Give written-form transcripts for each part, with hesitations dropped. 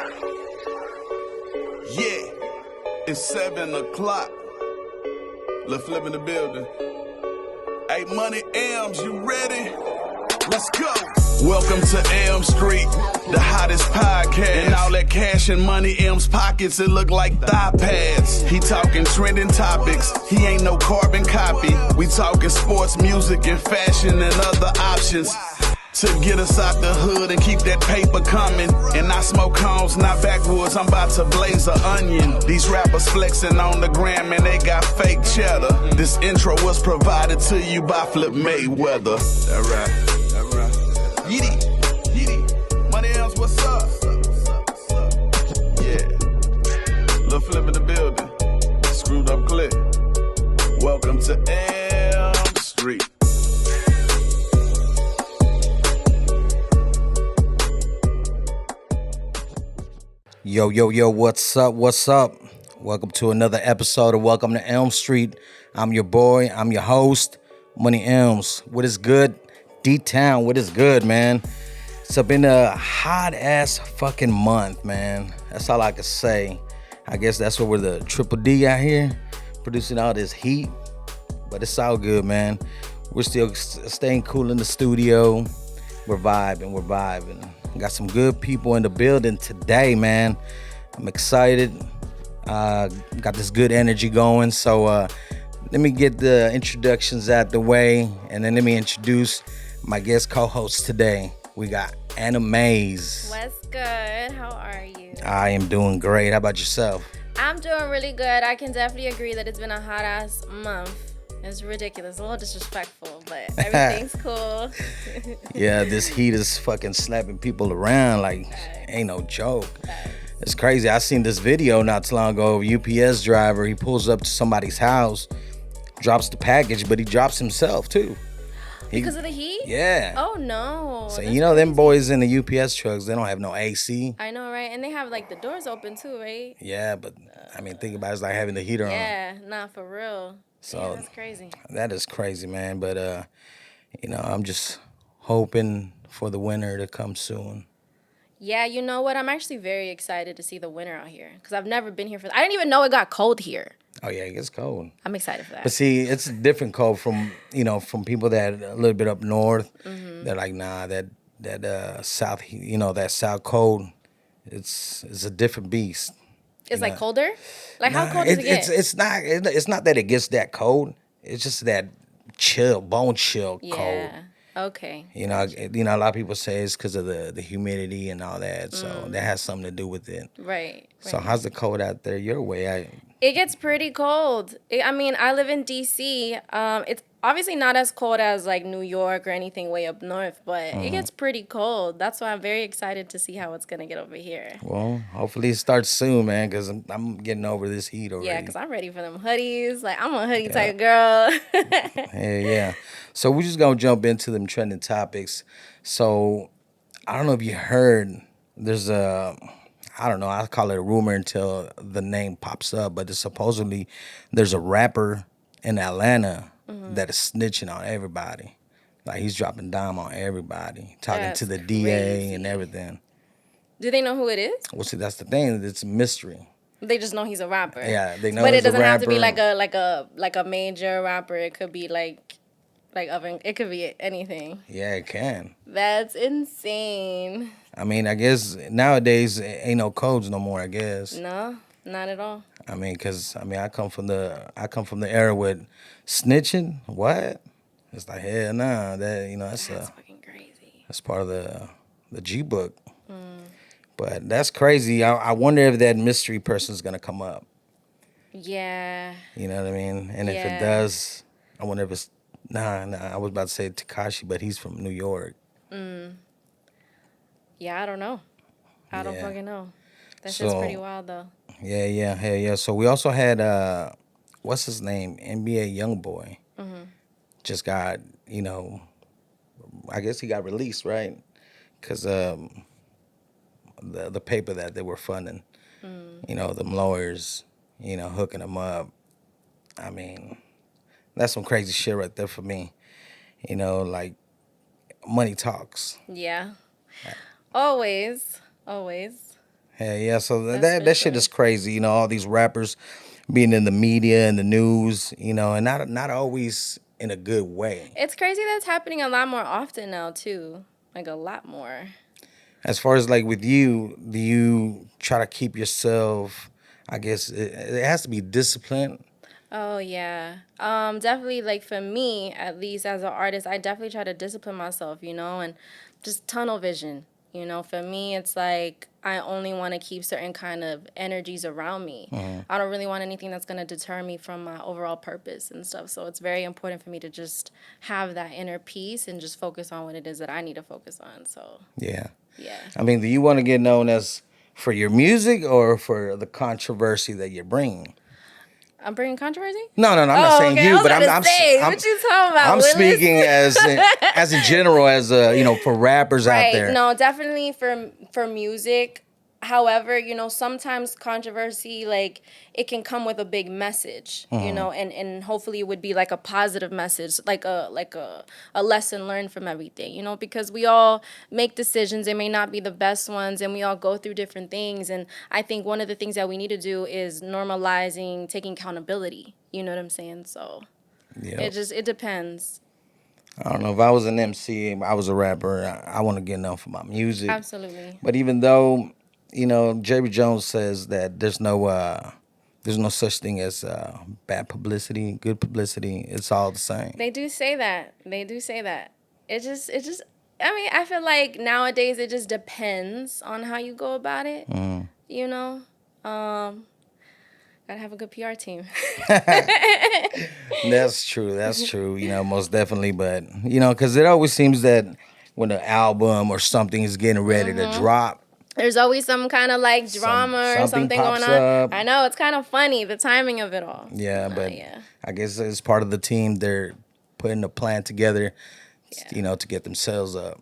Yeah, it's 7 o'clock. Let's flip in the building. Hey, Money Elms, you ready? Let's go. Welcome to Elm Street, the hottest podcast. And all that cash and money Elms pockets, it look like thigh pads. He talking trending topics, he ain't no carbon copy. We talking sports, music, and fashion and other options to get us out the hood and keep that paper coming. And I smoke homes, not backwoods, I'm about to blaze an onion. These rappers flexing on the gram and they got fake cheddar. This intro was provided to you by Flip Mayweather. That right. Yeety. Money Elms, what's up? Yeah. Lil' Flip in the building. Screwed up clip. Welcome to Elm Street. Yo, what's up? Welcome to another episode of Welcome to Elm Street. I'm your boy, I'm your host, Money Elms. What is good? D-Town, what is good, man? It's been a hot-ass fucking month, man. That's all I can say. I guess that's what we're the Triple D out here, producing all this heat. But it's all good, man. We're still staying cool in the studio. We're vibing. Got some good people in the building today, man. I'm excited. Got this good energy going. So let me get the introductions out the way, and then let me introduce my guest co-host today. We got Annamvze. What's good? How are you? I am doing great. How about yourself? I'm doing really good. I can definitely agree that it's been a hot ass month. It's ridiculous, a little disrespectful, but everything's cool. Yeah, this heat is fucking slapping people around like ain't no joke. It's crazy. I seen this video not too long ago of a UPS driver. He pulls up to somebody's house, drops the package, but he drops himself too. Because of the heat? Yeah. Oh no. So you know them boys in the UPS trucks, they don't have no AC. I know, right? And they have like the doors open too, right? Yeah, but I mean, think about it, it's like having the heater on. Yeah, not for real. So yeah, that's crazy. That is crazy, man. But I'm just hoping for the winter to come soon. Yeah, you know what? I'm actually very excited to see the winter out here because I've never been here for. I didn't even know it got cold here. Oh yeah, it gets cold. I'm excited for that. But see, it's a different cold from people that a little bit up north. Mm-hmm. They're like, nah, that south, that south cold, it's a different beast. It's like colder. Like how cold does it get? It's not that it gets that cold. It's just that chill, bone chill cold. Yeah. Okay. A lot of people say it's because of the humidity and all that. So that has something to do with it. Right. So how's the cold out there your way? It gets pretty cold. I live in D.C. It's obviously not as cold as like New York or anything way up north, but it gets pretty cold. That's why I'm very excited to see how it's going to get over here. Well, hopefully it starts soon, man, because I'm getting over this heat already. Yeah, because I'm ready for them hoodies. Like, I'm a hoodie type girl. Yeah. So we're just going to jump into them trending topics. So I don't know if you heard, there's I call it a rumor until the name pops up, but supposedly there's a rapper in Atlanta that is snitching on everybody. Like he's dropping dime on everybody, talking to the DA and everything. Do they know who it is? Well, see, that's the thing. It's a mystery. They just know he's a rapper. Yeah, they know. But he's it doesn't a rapper. have to be like a major rapper. It could be it could be anything. Yeah, it can. That's insane. I mean, I guess nowadays ain't no codes no more. I guess. No, not at all. I mean, I come from the era with snitching. What? It's like hell nah. That's fucking crazy. That's part of the G book. But that's crazy. I wonder if that mystery person's gonna come up. Yeah. You know what I mean? And if it does, I wonder if it's nah. I was about to say Tekashi, but he's from New York. Yeah, I don't know. I don't fucking know. That's just pretty wild, though. Yeah, hell yeah. So we also had, what's his name? NBA Youngboy. Just got, I guess he got released, right? Because the paper that they were funding, them lawyers, hooking him up. I mean, that's some crazy shit right there for me. Like, money talks. Yeah. Always. Hell Yeah. So That's for that shit sure. is crazy. All these rappers being in the media and the news. And not always in a good way. It's crazy that's happening a lot more often now too. Like a lot more. As far as like with you, do you try to keep yourself? I guess it has to be disciplined. Oh yeah. Definitely like for me, at least as an artist, I definitely try to discipline myself, and just tunnel vision. For me it's like I only want to keep certain kind of energies around me. I don't really want anything that's going to deter me from my overall purpose and stuff. So it's very important for me to just have that inner peace and just focus on what it is that I need to focus on. So, Yeah. yeah. I mean, do you want to get known as for your music or for the controversy that you're bringing? I'm bringing controversy? No, I'm not saying okay. you, I was but about to say, what you talking about, I'm Willis? speaking as in general, as for rappers out Right. there. No, definitely for music. However, sometimes controversy, like, it can come with a big message, and hopefully it would be like a positive message, like a lesson learned from everything, because we all make decisions. They may not be the best ones, and we all go through different things. And I think one of the things that we need to do is normalizing taking accountability. You know what I'm saying? So it depends. I don't know if I was an MC, I was a rapper. I want to get known for my music. Absolutely. But even though, Jerry Jones says that there's no such thing as bad publicity, good publicity. It's all the same. They do say that. It just. I mean, I feel like nowadays it just depends on how you go about it. You know, gotta have a good PR team. That's true. Most definitely. But because it always seems that when an album or something is getting ready to drop, there's always some kind of like drama or something going on. Up. I know, it's kind of funny, the timing of it all. Yeah, but I guess it's part of the team. They're putting a plan together, to get themselves up.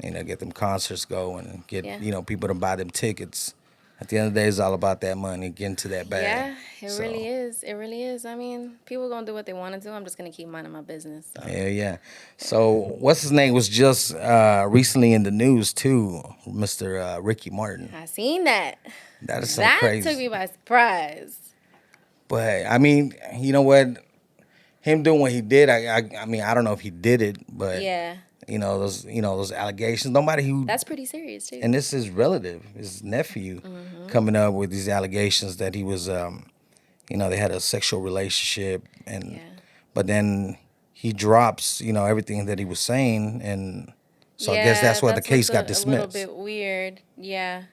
Get them concerts going, get people to buy them tickets. At the end of the day, it's all about that money, getting to that bag. Yeah, it really is. It really is. I mean, people gonna do what they want to do. I'm just gonna keep minding my business. So. Yeah. So, what's his name was just recently in the news too, Mr. Ricky Martin. I seen that. That is so crazy. That took me by surprise. But I mean, you know what? Him doing what he did, I mean, I don't know if he did it, but yeah. Those allegations. Nobody who that's pretty serious too. And this is relative, his nephew, coming up with these allegations that he was, they had a sexual relationship, but then he drops, everything that he was saying, and so I guess that's why the case got dismissed. A little bit weird, yeah.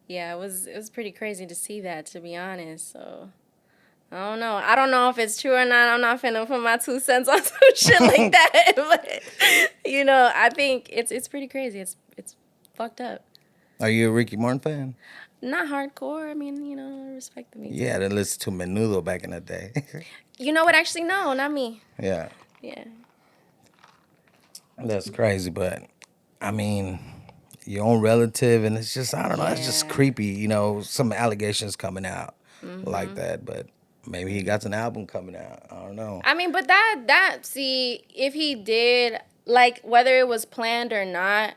It was pretty crazy to see that, to be honest. So. I don't know if it's true or not. I'm not finna put my 2 cents on some shit like that. But, I think it's pretty crazy. It's fucked up. Are you a Ricky Martin fan? Not hardcore. I mean, I respect the music. Yeah, I listened to Menudo back in the day. You know what? Actually, no, not me. Yeah. Yeah. That's crazy, but, I mean, your own relative, and it's just, I don't know, that's just creepy, some allegations coming out like that, but... Maybe he got an album coming out. I don't know. I mean, but see, if he did, like, whether it was planned or not,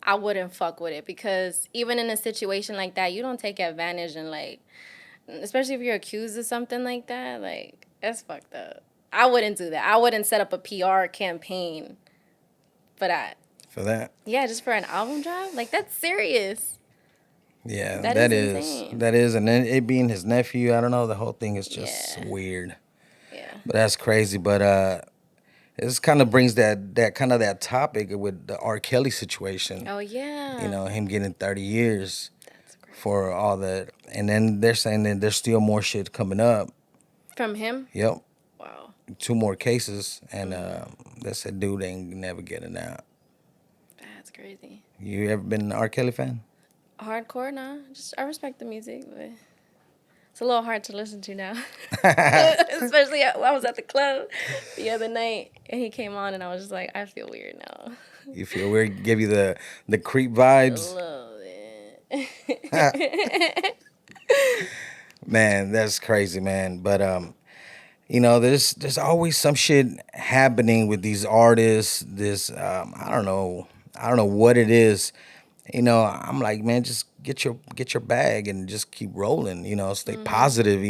I wouldn't fuck with it. Because even in a situation like that, you don't take advantage and, like, especially if you're accused of something like that, like, that's fucked up. I wouldn't do that. I wouldn't set up a PR campaign for that. For that? Yeah, just for an album drop? Like, that's serious. Yeah, that is, and then it being his nephew, I don't know, the whole thing is just weird. Yeah. But that's crazy. But this kind of brings that topic with the R. Kelly situation. Oh yeah. Him getting 30 years for all that, and then they're saying that there's still more shit coming up. From him? Yep. Wow. 2 more cases, and they said dude ain't never getting out. That's crazy. You ever been an R. Kelly fan? Hardcore, nah. I respect the music, but it's a little hard to listen to now. Especially I was at the club the other night and he came on and I was just like, I feel weird now. You feel weird? Give you the creep vibes? A little bit. Man, that's crazy, man. But there's always some shit happening with these artists. This I don't know what it is. I'm like, man, just get your bag and just keep rolling. Stay positive.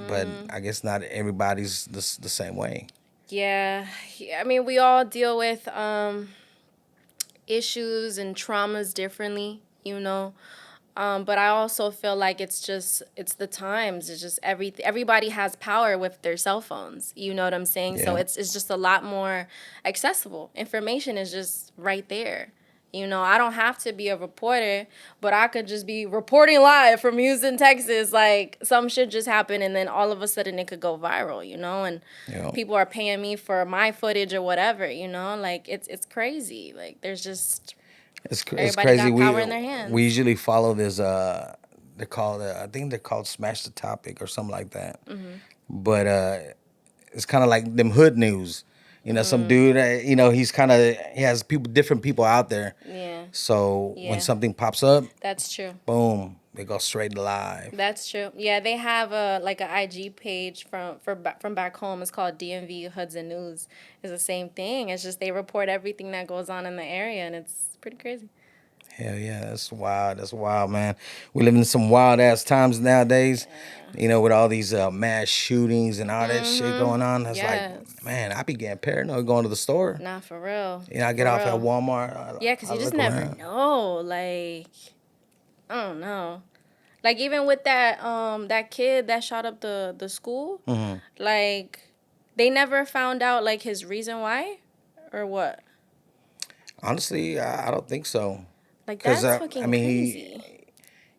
But I guess not everybody's the same way. Yeah. I mean, we all deal with issues and traumas differently, but I also feel like it's the times. It's just everybody has power with their cell phones. You know what I'm saying? So Yeah. it's just a lot more accessible. Information is just right there. I don't have to be a reporter, but I could just be reporting live from Houston, Texas. Like, some shit just happened, and then all of a sudden it could go viral, and Yeah. people are paying me for my footage or whatever, Like, it's crazy. Like, there's just It's everybody crazy. got power in their hands. We usually follow this. They're called. I think they're called Smash the Topic or something like that. But it's kind of like them hood news. Some dude. He has different people out there. Yeah. So Yeah. when something pops up, That's true. boom, they go straight live. That's true. Yeah, they have a IG page from back home. It's called DMV Hoods and News. It's the same thing. It's just they report everything that goes on in the area, and it's pretty crazy. Hell yeah, that's wild. That's wild, man. We live in some wild ass times nowadays. With all these mass shootings and all that shit going on. That's Yes. like, man, I be getting paranoid going to the store. Nah, for real. I get For off at real. Walmart. Yeah, because you just look never around. know. Like, I don't know. Like, even with that kid that shot up the school, like, they never found out, like, his reason why or what. Honestly, I don't think so. Like, that's fucking crazy.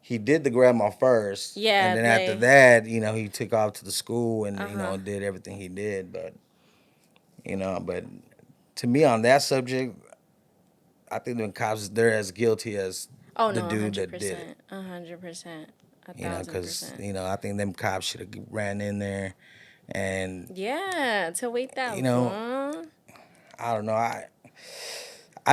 He did the grandma first. Yeah, And then after like- that, he took off to the school and, did everything he did. But, but to me on that subject, I think the cops, they're as guilty as the dude that did it. 100%. 'Cause, 1,000%. I think them cops should have ran in there and, Yeah, to wait that long. I don't know. I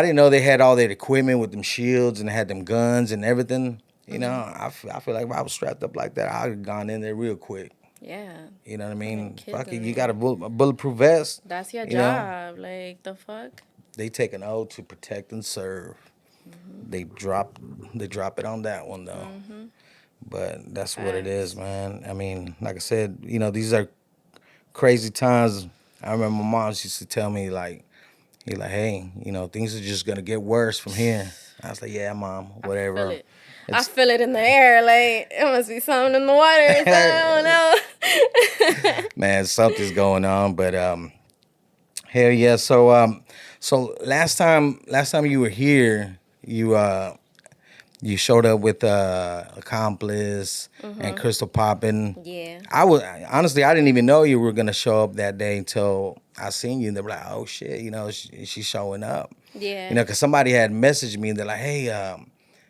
didn't know they had all that equipment with them shields and had them guns and everything. I feel like if I was strapped up like that, I'd have gone in there real quick. Yeah. You know what I mean? kids Fuck it, in you there. got a bulletproof vest. That's your you know? job. Like, the fuck? They take an oath to protect and serve. They drop it on that one though. But that's what it is, man. I mean, like I said, these are crazy times. I remember my mom used to tell me hey, things are just gonna get worse from here. I was like, yeah, mom, whatever. I feel it. I feel it in the air. Like, it must be something in the water. I don't know. Man, something's going on, but hell yeah. So last time you were here, you showed up with Accomplice and Crystal Poppin'. Yeah. I didn't even know you were gonna show up that day until I seen you. And they were like, oh shit, she's showing up. Yeah. Because somebody had messaged me and they're like, hey,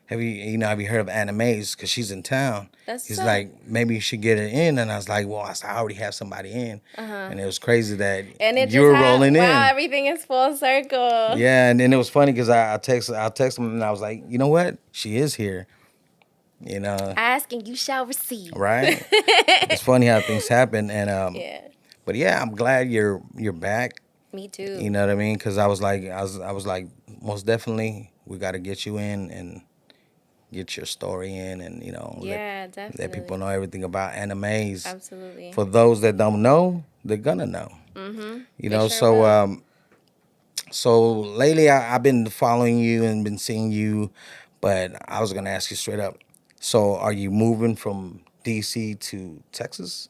have you heard of Annamvze? Because she's in town. He's like, maybe you should get her in. And I was like, well, I already have somebody in. And it was crazy that you were rolling in. Wow, everything is full circle. Yeah, and then it was funny because I texted him and I was like, you know what? She is here. Ask and you shall receive. Right? It's funny how things happen. And Yeah. But yeah, I'm glad you're back. Me too. You know what I mean? Because I was like, most definitely, we got to get you in and get your story in, and definitely. let people know everything about Annamvze. Absolutely. For those that don't know, they're gonna know. So lately I've been following you and been seeing you, but I was gonna ask you straight up. So are you moving from DC to Texas?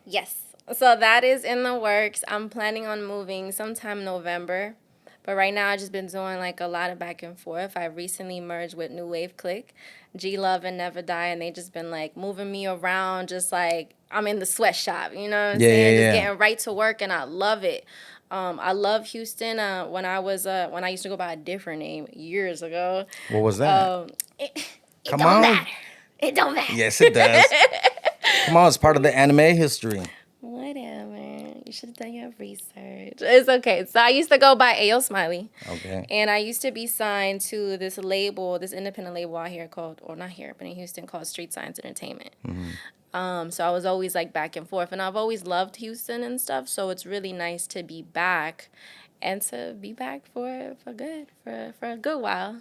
Yes. So that is in the works. I'm planning on moving sometime November. But right now, I've just been doing like a lot of back and forth. I recently merged with New Wave Click, Geelove and Mrnevadie, and they just been like moving me around, just like I'm in the sweatshop, you know what I'm saying? Just getting right to work, and I love it. I love Houston. When I used to go by a different name years ago. What was that? It Come don't on. matter. It don't matter. Yes, it does. Come on, it's part of the anime history. Whatever. You should have done your research. It's okay. So I used to go by Ayo Smiley. Okay. And I used to be signed to this label, this independent label out here not here, but in Houston, called Street Science Entertainment. So I was always like back and forth. And I've always loved Houston and stuff. So it's really nice to be back and to be back for a good while.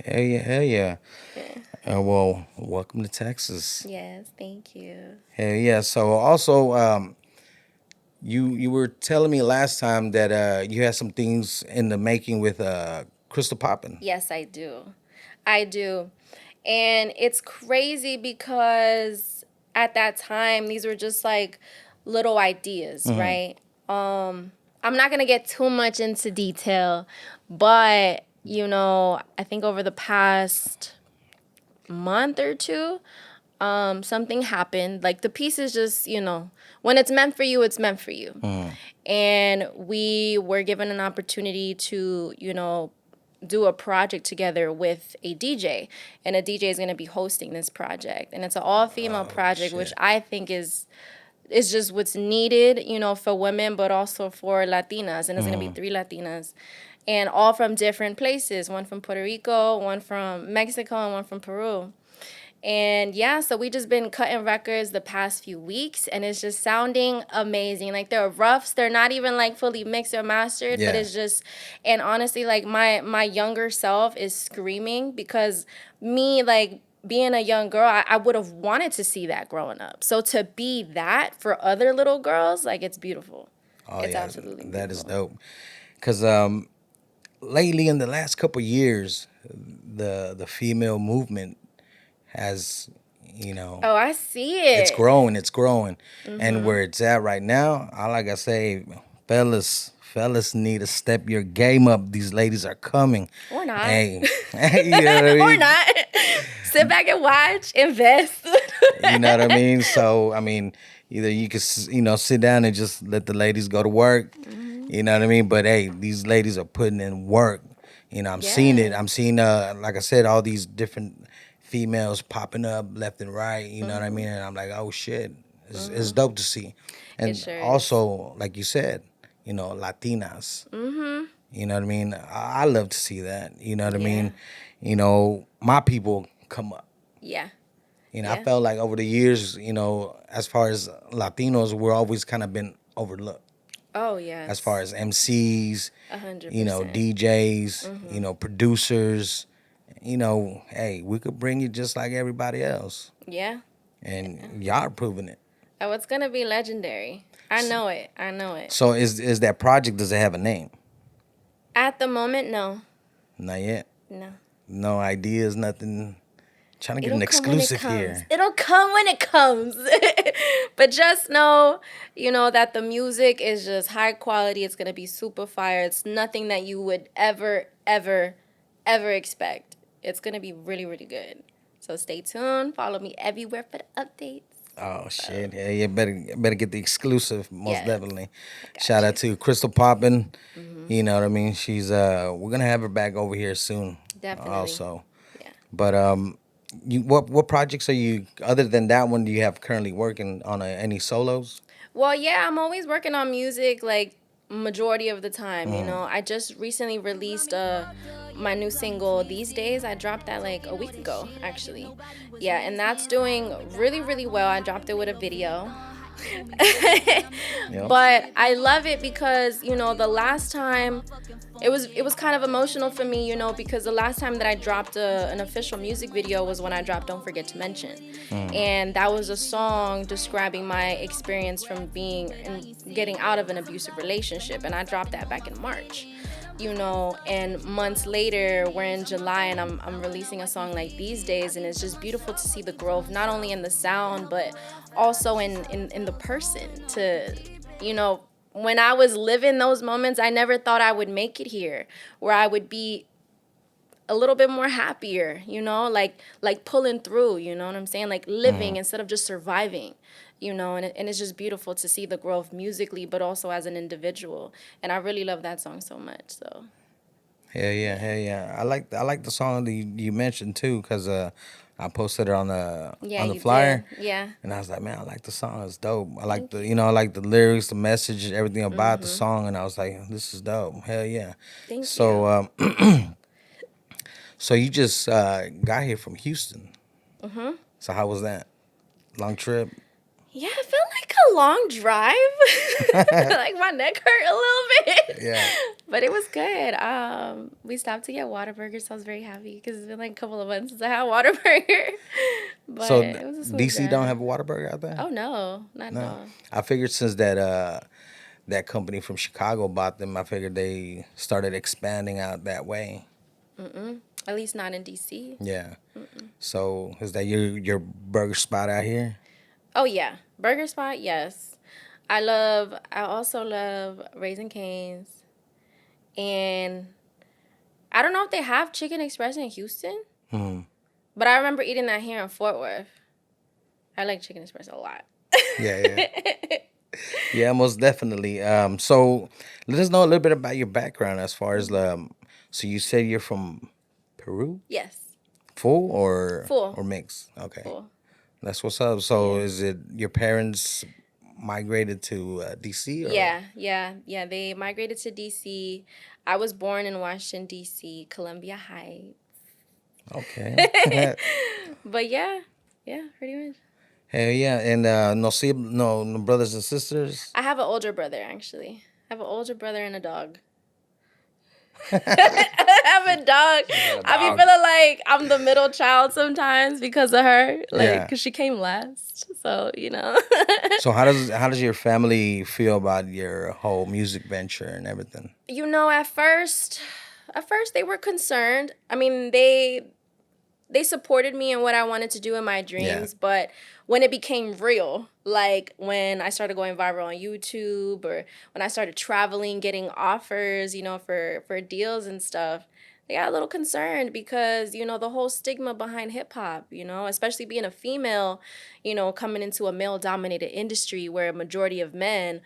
Hell yeah, hell yeah. Yeah. Well, welcome to Texas. Yes, thank you. Hell yeah. So also, you were telling me last time that you had some things in the making with Crystal Poppin. Yes, I do. I do. And it's crazy because at that time, these were just like little ideas, right? I'm not going to get too much into detail, but, I think over the past month or two, something happened. Like the piece is just, when it's meant for you, it's meant for you. And we were given an opportunity to, do a project together with a DJ, and a DJ is going to be hosting this project, and it's an all-female project, which shit. I think is just what's needed, for women, but also for Latinas, and it's going to be 3 Latinas, and all from different places, one from Puerto Rico, one from Mexico, and one from Peru. And yeah, so we just been cutting records the past few weeks, and it's just sounding amazing. Like they're roughs, they're not even like fully mixed or mastered, but Yeah. it's just, and honestly, like my younger self is screaming because me, like being a young girl, I would have wanted to see that growing up. So to be that for other little girls, like it's beautiful. Oh It's yeah, absolutely beautiful. that is dope. Cause lately in the last couple years, the female movement has, Oh, I see it. it's growing, and where it's at right now, I like I say, fellas need to step your game up. These ladies are coming. Or not. Hey, you know what I mean? Or not. Sit back and watch, invest. You know what I mean? So I mean, either you could sit down and just let the ladies go to work. You know what I mean? But hey, these ladies are putting in work. I'm seeing it. I'm seeing like I said, all these different females popping up left and right. You know what I mean? And I'm like, oh shit, it's dope to see. And sure is. also, like you said, Latinas. You know what I mean? I love to see that. You know what I mean? My people come up. Yeah. I felt like over the years, as far as Latinos, we're always kind of been overlooked. Oh, yeah. As far as MCs, 100%. DJs, producers, hey, we could bring you just like everybody else. Yeah. And y'all are proving it. Oh, it's going to be legendary. I know it. So is that project, does it have a name? At the moment, no. Not yet? No. No ideas, nothing? Trying to get an exclusive here. It'll come when it comes. But just know, that the music is just high quality. It's going to be super fire. It's nothing that you would ever, ever, ever expect. It's going to be really, really good. So stay tuned. Follow me everywhere for the updates. Oh, shit. Yeah, you better get the exclusive, most definitely. Shout out to Crystal Poppin. You know what I mean? She's, we're going to have her back over here soon. Definitely. Also. Yeah. But, what projects are you, other than that one, do you have currently working on any solos? Well, yeah, I'm always working on music, like, majority of the time, I just recently released my new single, These Days. I dropped that, like, a week ago, actually. Yeah, and that's doing really, really well. I dropped it with a video. Yep. But I love it because, the last time, it was kind of emotional for me, because the last time that I dropped an official music video was when I dropped Don't Forget to Mention. And that was a song describing my experience from getting out of an abusive relationship. And I dropped that back in March. And months later, we're in July, and I'm releasing a song like These Days, and it's just beautiful to see the growth, not only in the sound, but also in the person. When I was living those moments, I never thought I would make it here, where I would be a little bit more happier, like pulling through, you know what I'm saying? Like living instead of just surviving. And it's just beautiful to see the growth musically, but also as an individual. And I really love that song so much. So, Hell yeah. I like the song that you mentioned too, because I posted it on the flyer. Did. Yeah. And I was like, man, I like the song. It's dope. I like I like the lyrics, the message, everything about the song. And I was like, this is dope. Hell yeah. Thank you. So you just got here from Houston. So how was that? Long trip? Yeah, it felt like a long drive. Like my neck hurt a little bit. Yeah. But it was good. We stopped to get Whataburger, so I was very happy because it's been like a couple of months since I had Whataburger. But So it was a smooth DC don't have ride. a Whataburger out there? Oh no, not at No. all. I figured since that company from Chicago bought them, I figured they started expanding out that way. At least not in DC. Yeah. So is that your burger spot out here? Oh yeah, burger spot. Yes, I also love Raising Cane's, and I don't know if they have Chicken Express in Houston, but I remember eating that here in Fort Worth. I like Chicken Express a lot. Yeah. Yeah, most definitely. So let us know a little bit about your background as far as so you said you're from Peru? Yes, Full or Full. or mixed? Okay. cool. That's what's up. So is it your parents migrated to DC or Yeah. They migrated to DC. I was born in Washington D.C., Columbia Heights. Okay. But yeah, pretty much. Hell yeah. And no brothers and sisters? I have an older brother actually. I have an older brother and a dog. I have a dog. I be feeling like I'm the middle child sometimes because of her, Yeah. because she came last. So So how does your family feel about your whole music venture and everything? at first they were concerned. I mean, they supported me in what I wanted to do in my dreams, but when it became real, like when I started going viral on YouTube or when I started traveling, getting offers, for deals and stuff, they got a little concerned because, the whole stigma behind hip hop, especially being a female, coming into a male dominated industry where a majority of men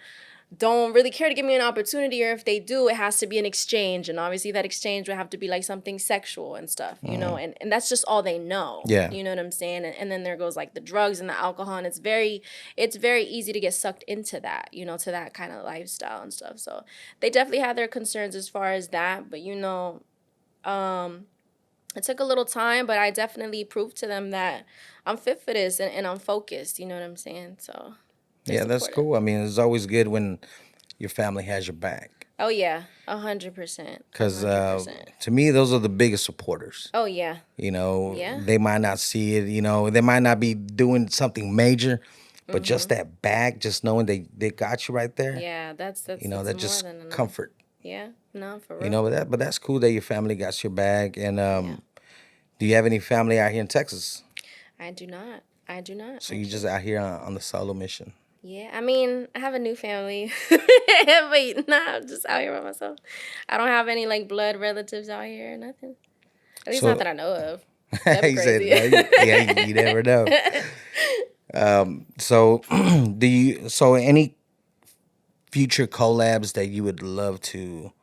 don't really care to give me an opportunity, or if they do, it has to be an exchange, and obviously that exchange would have to be like something sexual and stuff, and that's just all they know. Yeah. You know what I'm saying? And then there goes like the drugs and the alcohol, and it's very easy to get sucked into that, to that kind of lifestyle and stuff. So they definitely had their concerns as far as that, but it took a little time, but I definitely proved to them that I'm fit for this and I'm focused, you know what I'm saying? So Yeah, that's supportive. cool. I mean, it's always good when your family has your back. Oh yeah, 100%. Because 100%. to me, those are the biggest supporters. Oh yeah. Yeah. They might not see it. They might not be doing something major, but just that back, just knowing they got you right there. Yeah, that's That more just than enough. comfort. Yeah, no, for real. But that's cool that your family got your back. And do you have any family out here in Texas? I do not. So you just out here on the solo mission. Yeah, I mean, I have a new family, but I'm just out here by myself. I don't have any like blood relatives out here, nothing. At least not that I know of. That'd be He said, crazy. yeah, you never know. So so any future collabs that you would love to,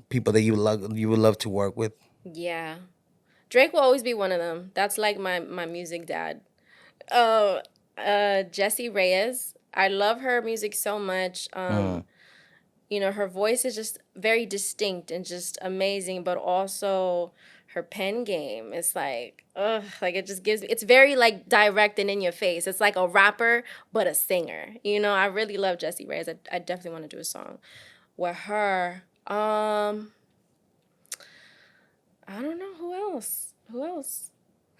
people that you would love to work with? Yeah, Drake will always be one of them. That's like my music dad. Jessie Reyes. I love her music so much. Her voice is just very distinct and just amazing, but also her pen game is like, like it just gives, it's very like direct and in your face. It's like a rapper, but a singer. I really love Jessie Reyes. I definitely want to do a song with her. I don't know who else.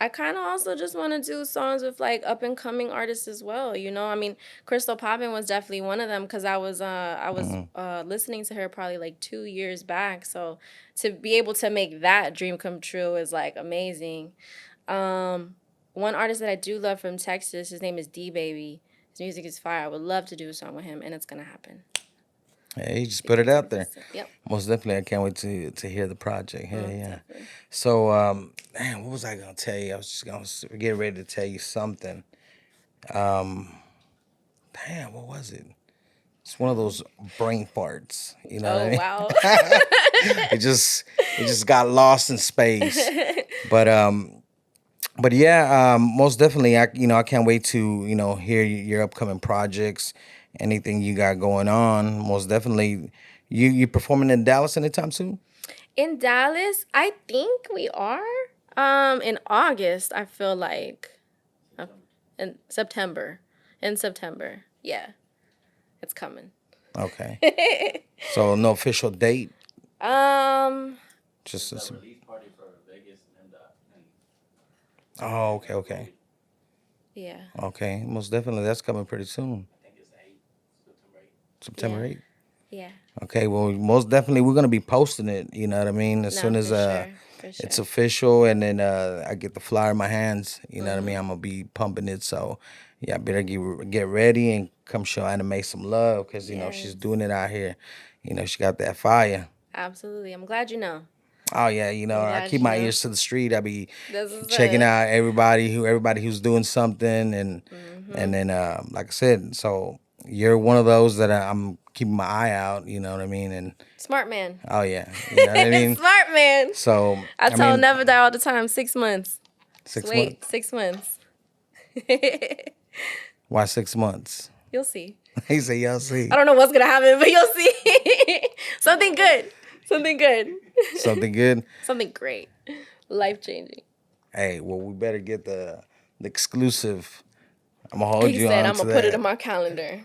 I kind of also just want to do songs with like up and coming artists as well. I mean, Crystal Poppin was definitely one of them because I was listening to her probably like 2 years back. So to be able to make that dream come true is like amazing. One artist that I do love from Texas, his name is D Baby. His music is fire. I would love to do a song with him, and it's gonna happen. Yeah, you just put it out there. Yep. Most definitely, I can't wait to hear the project. Hell yeah. Definitely. So, man, what was I gonna tell you? I was just gonna get ready to tell you something. Damn, what was it? It's one of those brain farts. You know what I mean? Wow. It just got lost in space. But yeah, most definitely, I can't wait to hear your upcoming projects, anything you got going on. Most definitely, you performing in Dallas anytime soon? In Dallas, I think we are. In August, I feel like. In September. Yeah, it's coming. Okay. So no official date. Just The release party for Vegas and oh, okay. Yeah. Okay, most definitely. That's coming pretty soon. I think it's 8th, September Yeah. 8th. Yeah. Okay, well, most definitely we're gonna be posting it. You know what I mean? As No, soon as for sure. For sure. it's official, and then I get the flyer in my hands. You know what I mean? Mm-hmm. I'm gonna be pumping it. So yeah, I better get ready and come show Anna some love because you know she's Yes. doing it out here. You know she got that fire. Absolutely. I'm glad you know. Oh yeah, you know I'm I glad keep you my know. ears to the street. I be This is checking it. out everybody who's doing something, and Mm-hmm. then like I said, so you're one of those that I'm keeping my eye out. You know what I mean? And Smart man. oh yeah, you know what I mean. Smart man. So I I tell mean, Never Die all the time. 6 months. Just 6 wait. months. 6 months. Why 6 months? You'll see. He said, "Y'all see I don't know what's gonna happen, but you'll see. Something good. Something good. something good." Something great. Life changing. Hey, well, we better get the exclusive. I'm gonna hold He you said, on I'm to gonna put it that. in my calendar.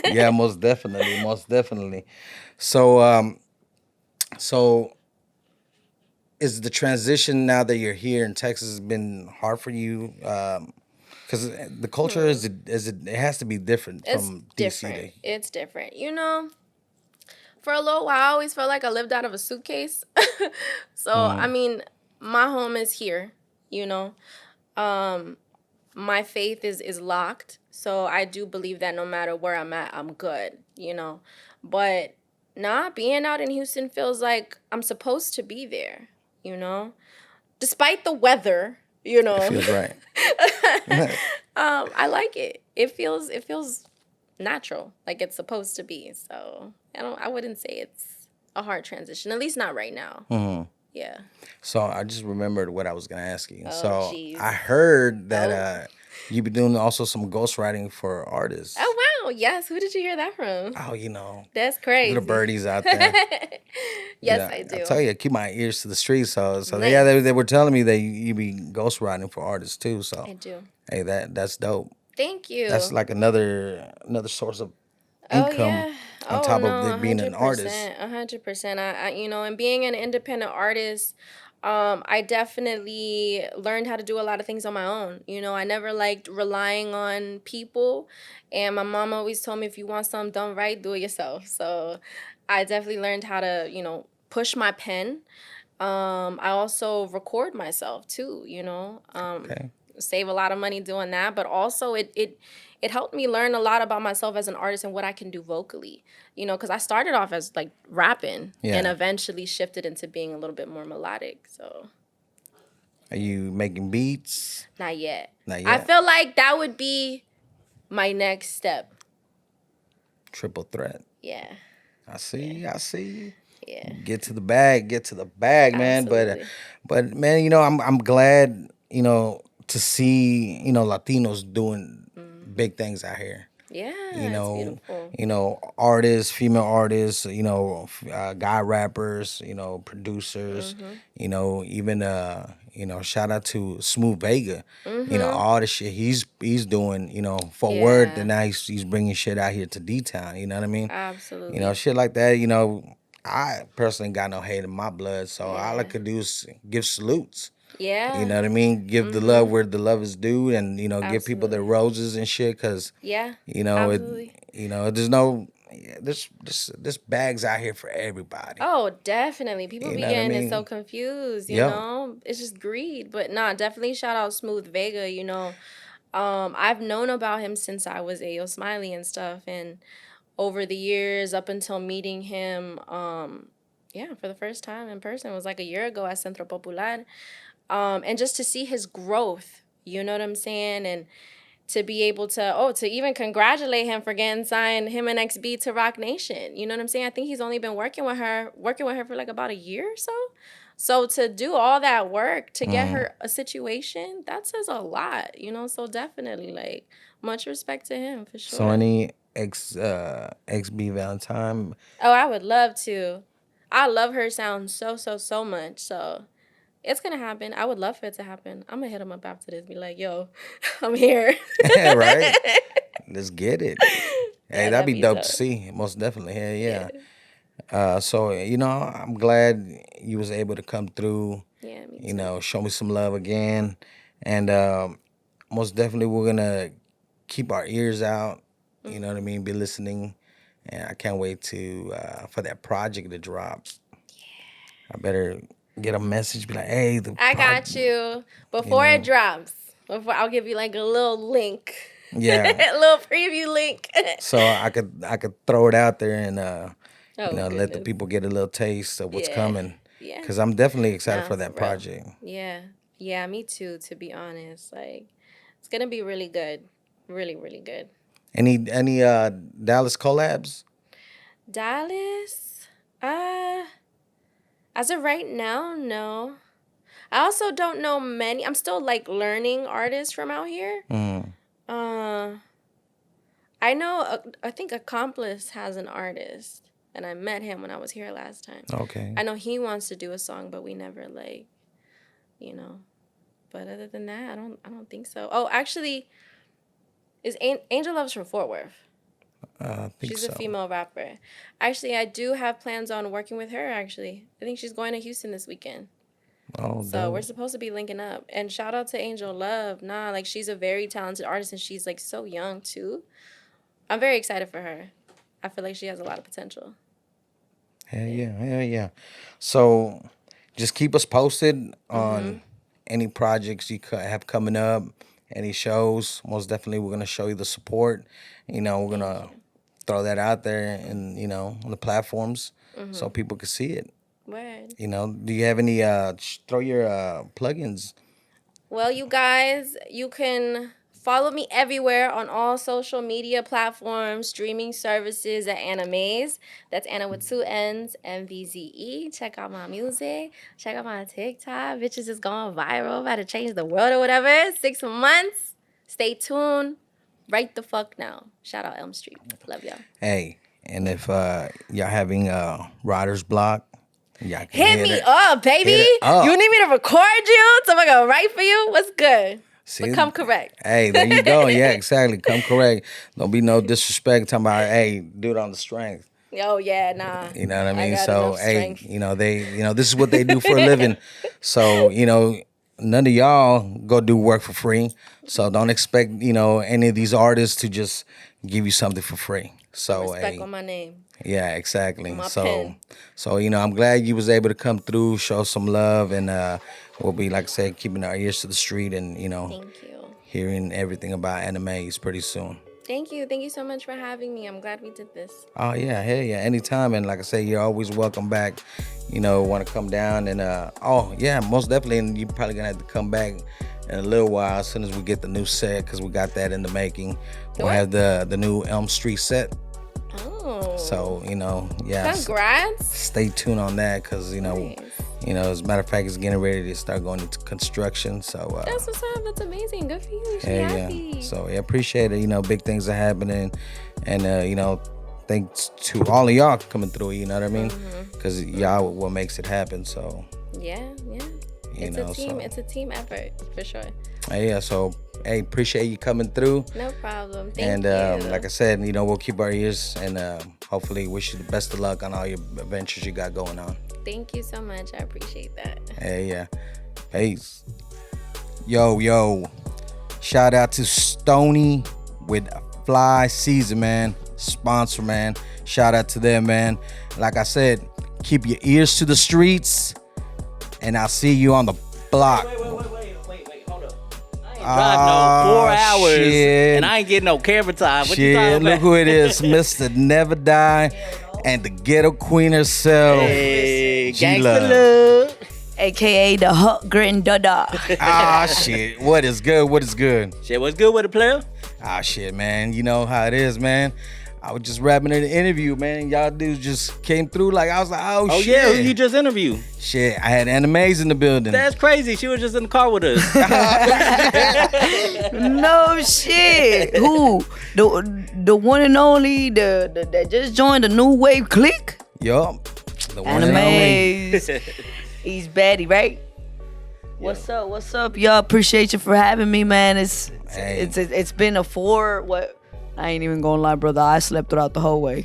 Yeah, most definitely, most definitely. So, so is the transition now that you're here in Texas has been hard for you? Because the culture it has to be different It's from DC different. It's different. You know, for a little while, I always felt like I lived out of a suitcase. So, I mean, my home is here, you know. My faith is locked. So I do believe that no matter where I'm at, I'm good, you know. But being out in Houston feels like I'm supposed to be there, you know. Despite the weather, you know. It feels right. I like it. It feels natural, like it's supposed to be. So I wouldn't say it's a hard transition, at least not right now. Yeah. So I just remembered what I was gonna ask you. Oh, So jeez. I heard that Oh. you be doing also some ghostwriting for artists. Oh wow, yes. Who did you hear that from? Oh, you know, That's crazy. little birdies out there. Yes, You know, I do. I tell you, I keep my ears to the street. So Nice. yeah, they were telling me that you be ghostwriting for artists too. So I do. hey, that's dope. Thank you. That's like another source of Oh income yeah. on Oh top no, of it being an artist. 100%. I you know, and being an independent artist, I definitely learned how to do a lot of things on my own. You know, I never liked relying on people, and my mom always told me if you want something done right, do it yourself. So, I definitely learned how to, you know, push my pen. I also record myself too, you know. Okay. Save a lot of money doing that, but also it helped me learn a lot about myself as an artist and what I can do vocally. You know, because I started off as like rapping and Yeah. eventually shifted into being a little bit more melodic. So Are you making beats? not yet. Not I yet. feel like that would be my next step. Triple threat. Yeah. I see you. I see you. Yeah. Get to the bag, man. Absolutely. But man, you know, I'm glad, you know, to see, you know, Latinos doing big things out here. Yeah. You It's know, beautiful. artists, female artists, you know, guy rappers, you know, producers, you know, even you know, shout out to Smooth Vega, you know, all the shit he's doing, you know, for word, Yeah. and now he's bringing shit out here to D-Town, you know what I mean? Absolutely. You know, shit like that, you know, I personally got no hate in my blood, so all I Yeah. could do is give salutes. Yeah. You know what I mean? Give the love where the love is due, and you know, give people their Absolutely. roses and shit. Cause Yeah. you know Absolutely. there's no, there's bags out here for everybody. Oh, definitely. People You be know what I getting it so mean? confused, you Yep. know? It's just greed. But nah, definitely shout out Smooth Vega, you know. I've known about him since I was Ayo Smiley and stuff. And over the years, up until meeting him, yeah, for the first time in person, it was like a year ago at Centro Popular. And just to see his growth, you know what I'm saying? And to be able to even congratulate him for getting signed, him and XB, to Rock Nation. You know what I'm saying? I think he's only been working with her for like about a year or so. So to do all that work to get her a situation, that says a lot, you know? So definitely, like, much respect to him for sure. So any XB Valentine, Oh, I would love to. I love her sound so much. So it's gonna happen. I would love for it to happen. I'm gonna hit him up after this. Be like, yo, I'm here. right? Let's get it. Hey, that'd be dope to see. Most definitely. Yeah. So I'm glad you was able to come through. Yeah, me too. Show me some love again, and most definitely we're gonna keep our ears out. You know what I mean? Be listening, and I can't wait to for that project to drop. I better get a message, be like, hey, I got you. Before it drops, I'll give you like a little link. Yeah. A little preview link. So I could throw it out there and let the goodness. people get a little taste of what's Yeah. coming. Yeah. Because I'm definitely excited Nah, for that for real. project. Yeah, me too, to be honest. Like, it's gonna be really good. Really, really good. Any Dallas collabs? Dallas? As of right now, no. I also don't know many. I'm still like learning artists from out here. I know, I think Accomplice has an artist, and I met him when I was here last time. Okay. I know he wants to do a song, but we never But other than that, I don't think so. Oh, actually, is Angel Love's from Fort Worth. She's a female rapper. Actually, I do have plans on working with her, actually. I think she's going to Houston this weekend. Oh, So dope. we're supposed to be linking up. And shout out to Angel Love. Like, she's a very talented artist, and she's, like, so young, too. I'm very excited for her. I feel like she has a lot of potential. Hell yeah. So just keep us posted on any projects you have coming up, any shows. Most definitely we're going to show you the support. We're going to throw that out there and, on the platforms so people can see it. Word. Do you have any, throw your plugins? Well, you guys, you can follow me everywhere on all social media platforms, streaming services at Annamvze. That's Anna with 2 N's, MVZE. Check out my music. Check out my TikTok. Bitches is going viral. About to change the world or whatever. 6 months. Stay tuned. Right the fuck now. Shout out Elm Street. Love y'all. Hey, and if y'all having writer's block, y'all can Hit me up, baby. it up. You need me to record you? So I'm going to write for you? What's good? See, But come correct. Hey, there you go. Yeah, exactly. Come correct. Don't be no disrespect. Talking about, hey, do it on the strength. Oh, yeah, nah. You know what I mean? got So, enough hey, strength. this is what they do for a living. So, none of y'all go do work for free. So don't expect, any of these artists to just give you something for free. So, Respect on my name. Yeah, exactly. My So, pen. I'm glad you was able to come through, show some love, and we'll be, like I said, keeping our ears to the street and, Thank you. hearing everything about Annamvze pretty soon. Thank you. Thank you so much for having me. I'm glad we did this. Oh, yeah, hell yeah, anytime. And like I say, you're always welcome back. Want to come down and, most definitely. And you're probably going to have to come back in a little while as soon as we get the new set, because we got that in the making. We'll have the new Elm Street set. Oh. So, yeah. Congrats. Stay tuned on that because, Nice. As a matter of fact, it's getting ready to start going into construction. So, That's what's up. That's amazing. Good for you. You should be happy. yeah. So, appreciate it. Big things are happening. And, thanks to all of y'all coming through, you know what I mean? Because y'all what makes it happen. So, Yeah. It's a team. It's a team effort for sure. Yeah. So, hey, appreciate you coming through. No problem. Thank you. And like I said, we'll keep our ears and hopefully wish you the best of luck on all your adventures you got going on. Thank you so much. I appreciate that. Hey, yeah. Peace. Yo. Shout out to Stony with Fly Season, man. Sponsor, man. Shout out to them, man. Like I said, keep your ears to the streets, and I'll see you on the block. Wait, hold up. I ain't driving no 4 hours, shit. and I ain't getting no camera time. What you Shit, talking look about? who it is, Mr. Never and the ghetto queen herself. Hey, Geelove. gangsta love. AKA the hot grin dada. Ah, shit. What is good? Shit, what's good with the player? Ah, shit, man. You know how it is, man. I was just rapping in the interview, man. Y'all dudes just came through like, I was like, oh shit. Yeah, who you just interviewed? Shit, I had Annamvze in the building. That's crazy. She was just in the car with us. No shit. Who? The one and only, that just joined the new wave clique? Yup. The one and only. Annamvze. He's baddie, right? What's up? Y'all, appreciate you for having me, man. It's been a I ain't even gonna lie, brother. I slept throughout the whole way.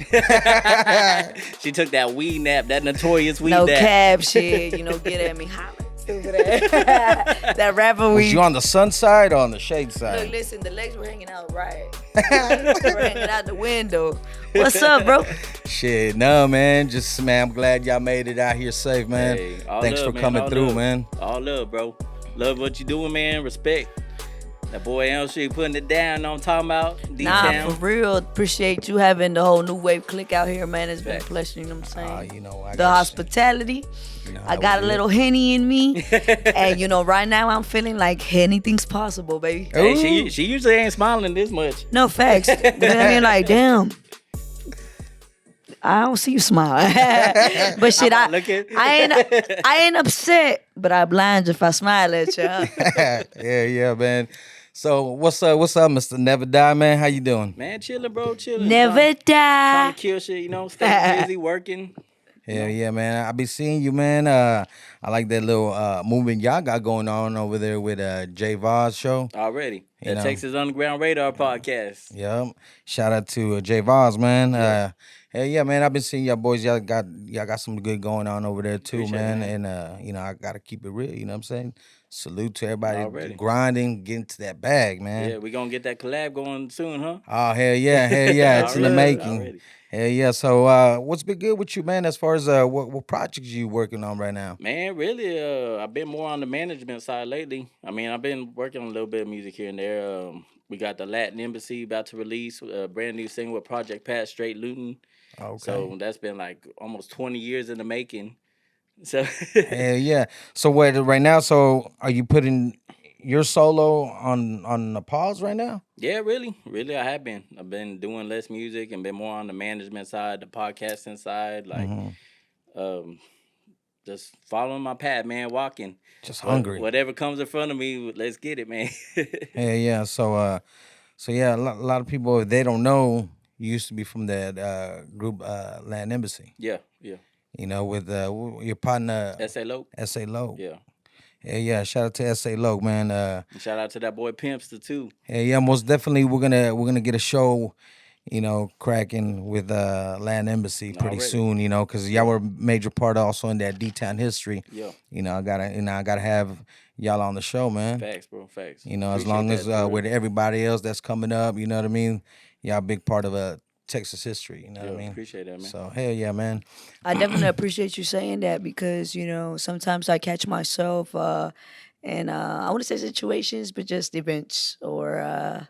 She took that weed nap, that notorious weed No nap. cab shit. Get at me. Stupid ass. That rapper Was weed. you on the sun side or on the shade side? Look, listen, the legs were hanging out right. They were hanging out the window. What's up, bro? Shit, no, man. Just, man, I'm glad y'all made it out here safe, man. Hey, all Thanks love, for man, coming all through, love. man. All love, bro. Love what you doing, man. Respect. That boy Elms Street putting it down. Know what I'm talking about? Nah, D-Town. for real. Appreciate you having the whole new wave click out here, man. It's been a Facts. pleasure, you know what I'm saying? I The got hospitality. I how got we a do little Henny in me. And, right now I'm feeling like anything's possible, baby. Hey, she usually ain't smiling this much. No facts. But I mean, like, damn. I don't see you smile. But shit, I'm looking. I ain't upset, but I blind you if I smile at you. Huh? yeah, man. So what's up, Mr. Mrnevadie, man? How you doing? Man, chilling, bro. Chilling. Never Trying die. to kill shit, stay busy, working. Hell yeah, man. I be seeing you, man. I like that little movement y'all got going on over there with J Vaz show. Already. You The know. Texas Underground Radar podcast. Yep. Shout out to J Vaz, man. Hell yeah, man. I've been seeing y'all boys. Y'all got some good going on over there too, Appreciate man. it, And I gotta keep it real. You know what I'm saying? Salute to everybody Already. grinding, getting to that bag, man. Yeah, we gonna get that collab going soon, huh? Oh hell yeah, it's in the Already, making. already. Hell yeah. So what's been good with you, man? As far as what projects you working on right now? Man, really, I've been more on the management side lately. I mean, I've been working on a little bit of music here and there. We got the Latin Embassy about to release a brand new single with Project Pat Straight Luton. Okay. So that's been like almost 20 years in the making. So Hell yeah. So what right now? So are you putting your solo on the pause right now? yeah, really, I have been. I've been doing less music and been more on the management side, the podcasting side, like just following my path, man, walking. Just hungry. Whatever comes in front of me, let's get it, man. Hell yeah. So yeah, a lot of people, they don't know you used to be from that group Latin Embassy. yeah. With your partner S.A. Lope. S.A. Lowe. Yeah. Yeah. Shout out to S.A. Lowe, man. And shout out to that boy Pimpster too. Yeah, most definitely we're gonna get a show, cracking with Land Embassy pretty Already. soon, because y'all were a major part also in that D-Town history. Yeah. I gotta have y'all on the show, man. Facts, bro. Facts. As Appreciate long that, as for real. with everybody else that's coming up, you know what I mean? Y'all a big part of Texas history, you know what I mean? Appreciate that, man. So hell yeah, man. I definitely appreciate you saying that because, sometimes I catch myself in, I want to say situations, but just events or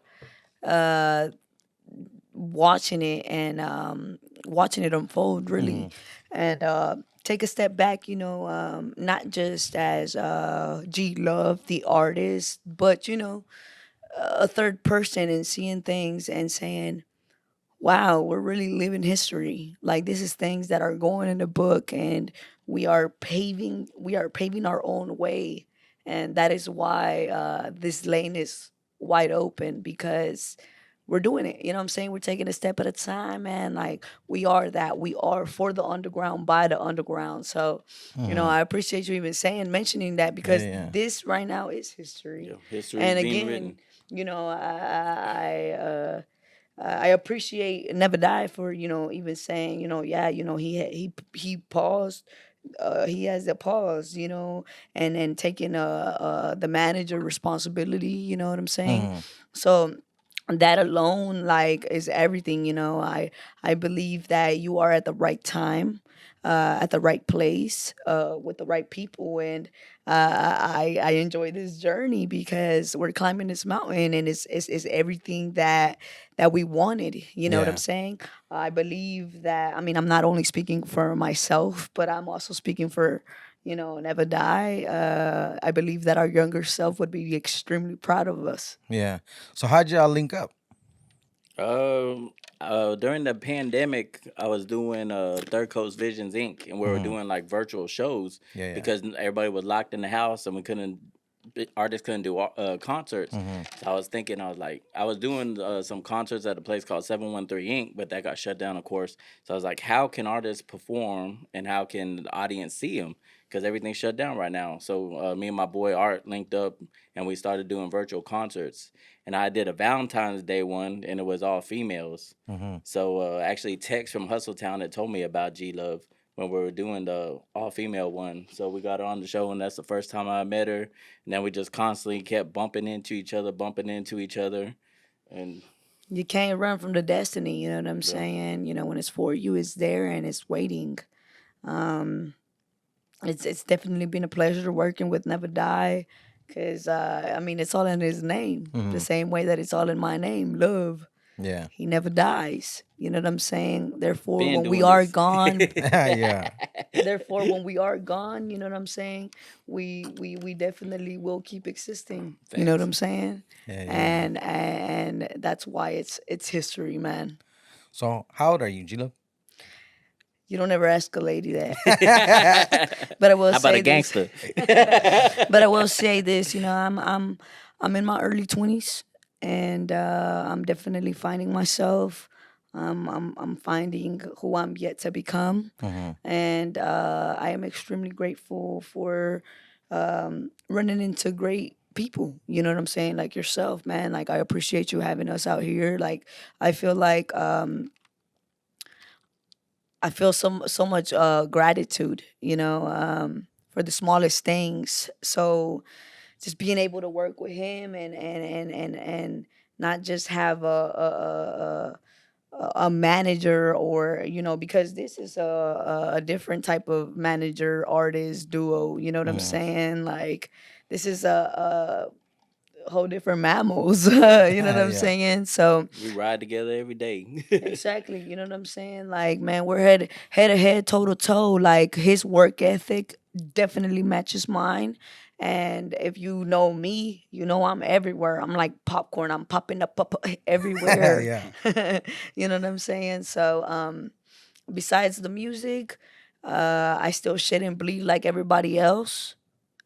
watching it and watching it unfold, really. And take a step back, not just as Geelove, the artist, but, a third person and seeing things and saying, wow, we're really living history. Like this is things that are going in the book and we are paving our own way. And that is why this lane is wide open because we're doing it. You know what I'm saying? We're taking a step at a time, man. Like we are that. We are for the underground, by the underground. So, I appreciate you even mentioning that because this right now is history. Yeah, history And is being again, written. I appreciate Mrnevadie for even saying he paused. He has a pause, and then taking the manager responsibility. You know what I'm saying? So that alone, like, is everything. I believe that you are at the right time. At the right place, with the right people, and I enjoy this journey because we're climbing this mountain, and it's everything that we wanted. You know what I'm saying? I believe that. I mean, I'm not only speaking for myself, but I'm also speaking for Mrnevadie. I believe that our younger self would be extremely proud of us. Yeah. So how'd y'all link up? During the pandemic, I was doing Third Coast Visions Inc. and we were doing like virtual shows Yeah. because everybody was locked in the house and we couldn't artists couldn't do concerts. So I was thinking, I was doing some concerts at a place called 713 Inc., but that got shut down, of course. So I was like, how can artists perform and how can the audience see them? Because everything's shut down right now. So me and my boy Art linked up and we started doing virtual concerts. And I did a Valentine's Day one, and it was all females. So actually, Tex from Hustletown had told me about Geelove when we were doing the all-female one. So we got her on the show, and that's the first time I met her. And then we just constantly kept bumping into each other. And You can't run from the destiny, you know what I'm saying? You know, when it's for you, it's there and it's waiting. It's definitely been a pleasure working with Never Die, because I mean, it's all in his name, the same way that it's all in my name, love. Yeah. He never dies. You know what I'm saying? Therefore, Been when we doing are this. gone, Yeah. therefore, when we are gone, you know what I'm saying? We definitely will keep existing. You know what I'm saying? Yeah, yeah. And that's why it's history, man. So how old are you, Gila? You don't ever ask a lady that. But I will How about say a this. gangster? But I will say this, you know, I'm in my early 20s, and I'm definitely finding myself. I'm finding who I'm yet to become, and I am extremely grateful for running into great people. You know what I'm saying? Like yourself, man. Like I appreciate you having us out here. Like I feel like I feel so much gratitude, you know, for the smallest things. So just being able to work with him and not just have a manager, or you know, because this is a different type of manager artist duo. You know what I'm saying? Like this is a whole different mammals. You know what I'm Yeah. saying? So We ride together every day. exactly, you know what I'm saying? Like, man, we're head to head, toe to toe. Like his work ethic definitely matches mine. And if you know me, you know I'm everywhere. I'm like popcorn. I'm popping up everywhere. Yeah. You know what I'm saying? So, besides the music, I still shit and bleed like everybody else.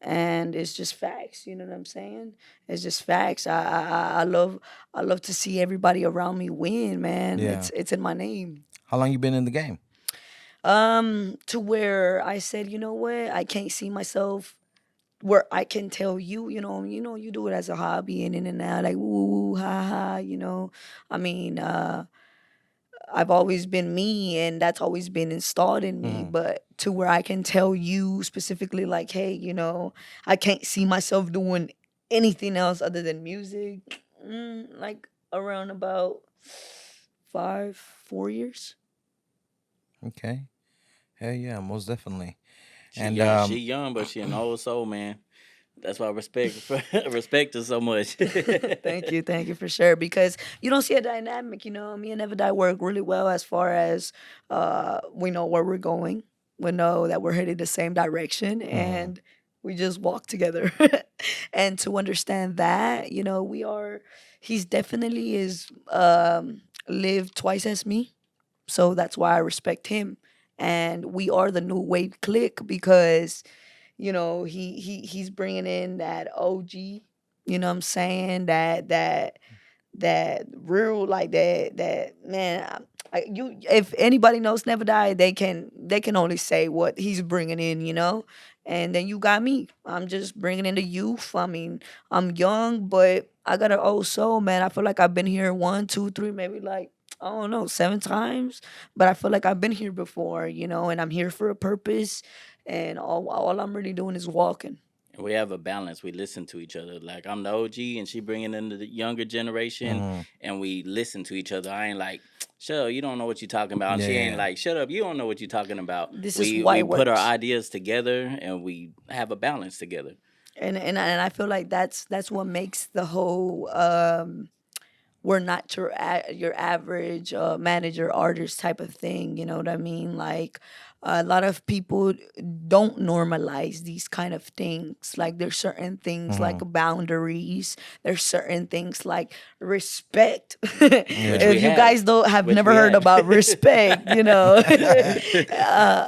And it's just facts, you know what I'm saying? It's just facts. I love to see everybody around me win, man. Yeah. It's in my name. How long you been in the game? To where I said, you know what, I can't see myself where I can tell you, you do it as a hobby and in and out, like woo, ha ha, you know. I mean, I've always been me, and that's always been installed in me. But to where I can tell you specifically, like, hey, you know, I can't see myself doing anything else other than music. Like around about 4 years. Okay. Hell yeah, most definitely. She And young, she young, but she an old soul, man. That's why I respect her so much. Thank you for sure. Because you don't see a dynamic, you know. Me and Never Die work really well as far as we know where we're going. We know that we're headed the same direction, and we just walk together. And to understand that, you know, he's definitely is lived twice as me. So that's why I respect him. And we are the new wave clique because, you know, he's bringing in that OG, you know what I'm saying? That real, like that man. You, if anybody knows Never Die, they can only say what he's bringing in, you know. And then you got me. I'm just bringing in the youth. I mean, I'm young, but I got an old soul, man. I feel like I've been here 1, 2, 3, maybe like I don't know, 7 times. But I feel like I've been here before, you know, and I'm here for a purpose. And all I'm really doing is walking. And we have a balance. We listen to each other. Like I'm the OG, and she bringing in the younger generation, and we listen to each other. I ain't like, shut up, you don't know what you're talking about. And she ain't Yeah. like, shut up, you don't know what you're talking about. This is we why we it put our works. ideas together, and we have a balance together. And I feel like that's what makes the whole we're not your average manager artist type of thing. You know what I mean? Like a lot of people don't normalize these kind of things. Like there's certain things like boundaries. There's certain things like respect. Which we If you have. guys don't have Which never we heard have. about respect,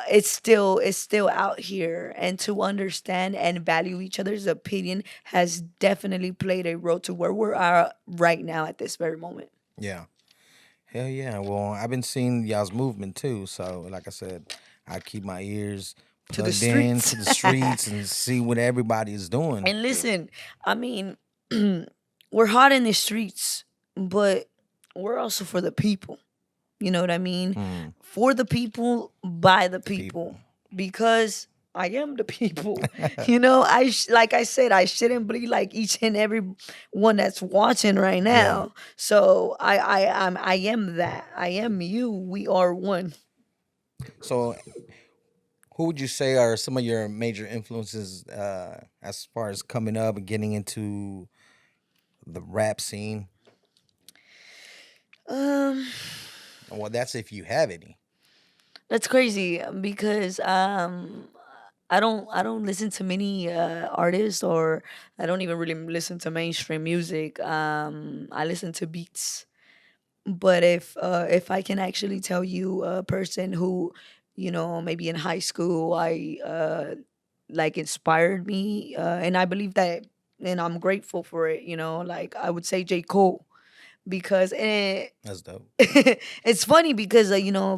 it's still out here, and to understand and value each other's opinion has definitely played a role to where we're at right now at this very moment. Yeah. Hell yeah. Well, I've been seeing y'all's movement too. So, like I said, I keep my ears To the plugged in streets. to the streets and see what everybody is doing. And listen, I mean, we're hot in the streets, but we're also for the people. You know what I mean? For the people, by the people. Because I am the people. Like I said, I shouldn't be like each and every one that's watching right now. So I am that. I am you. We are one. So, who would you say are some of your major influences as far as coming up and getting into the rap scene? Um, Well, that's if you have any. that's crazy because I don't listen to many artists, or I don't even really listen to mainstream music. I listen to beats. But if I can actually tell you a person who, maybe in high school I like inspired me, and I believe that, and I'm grateful for it. Like I would say J. Cole, because That's dope. it's funny because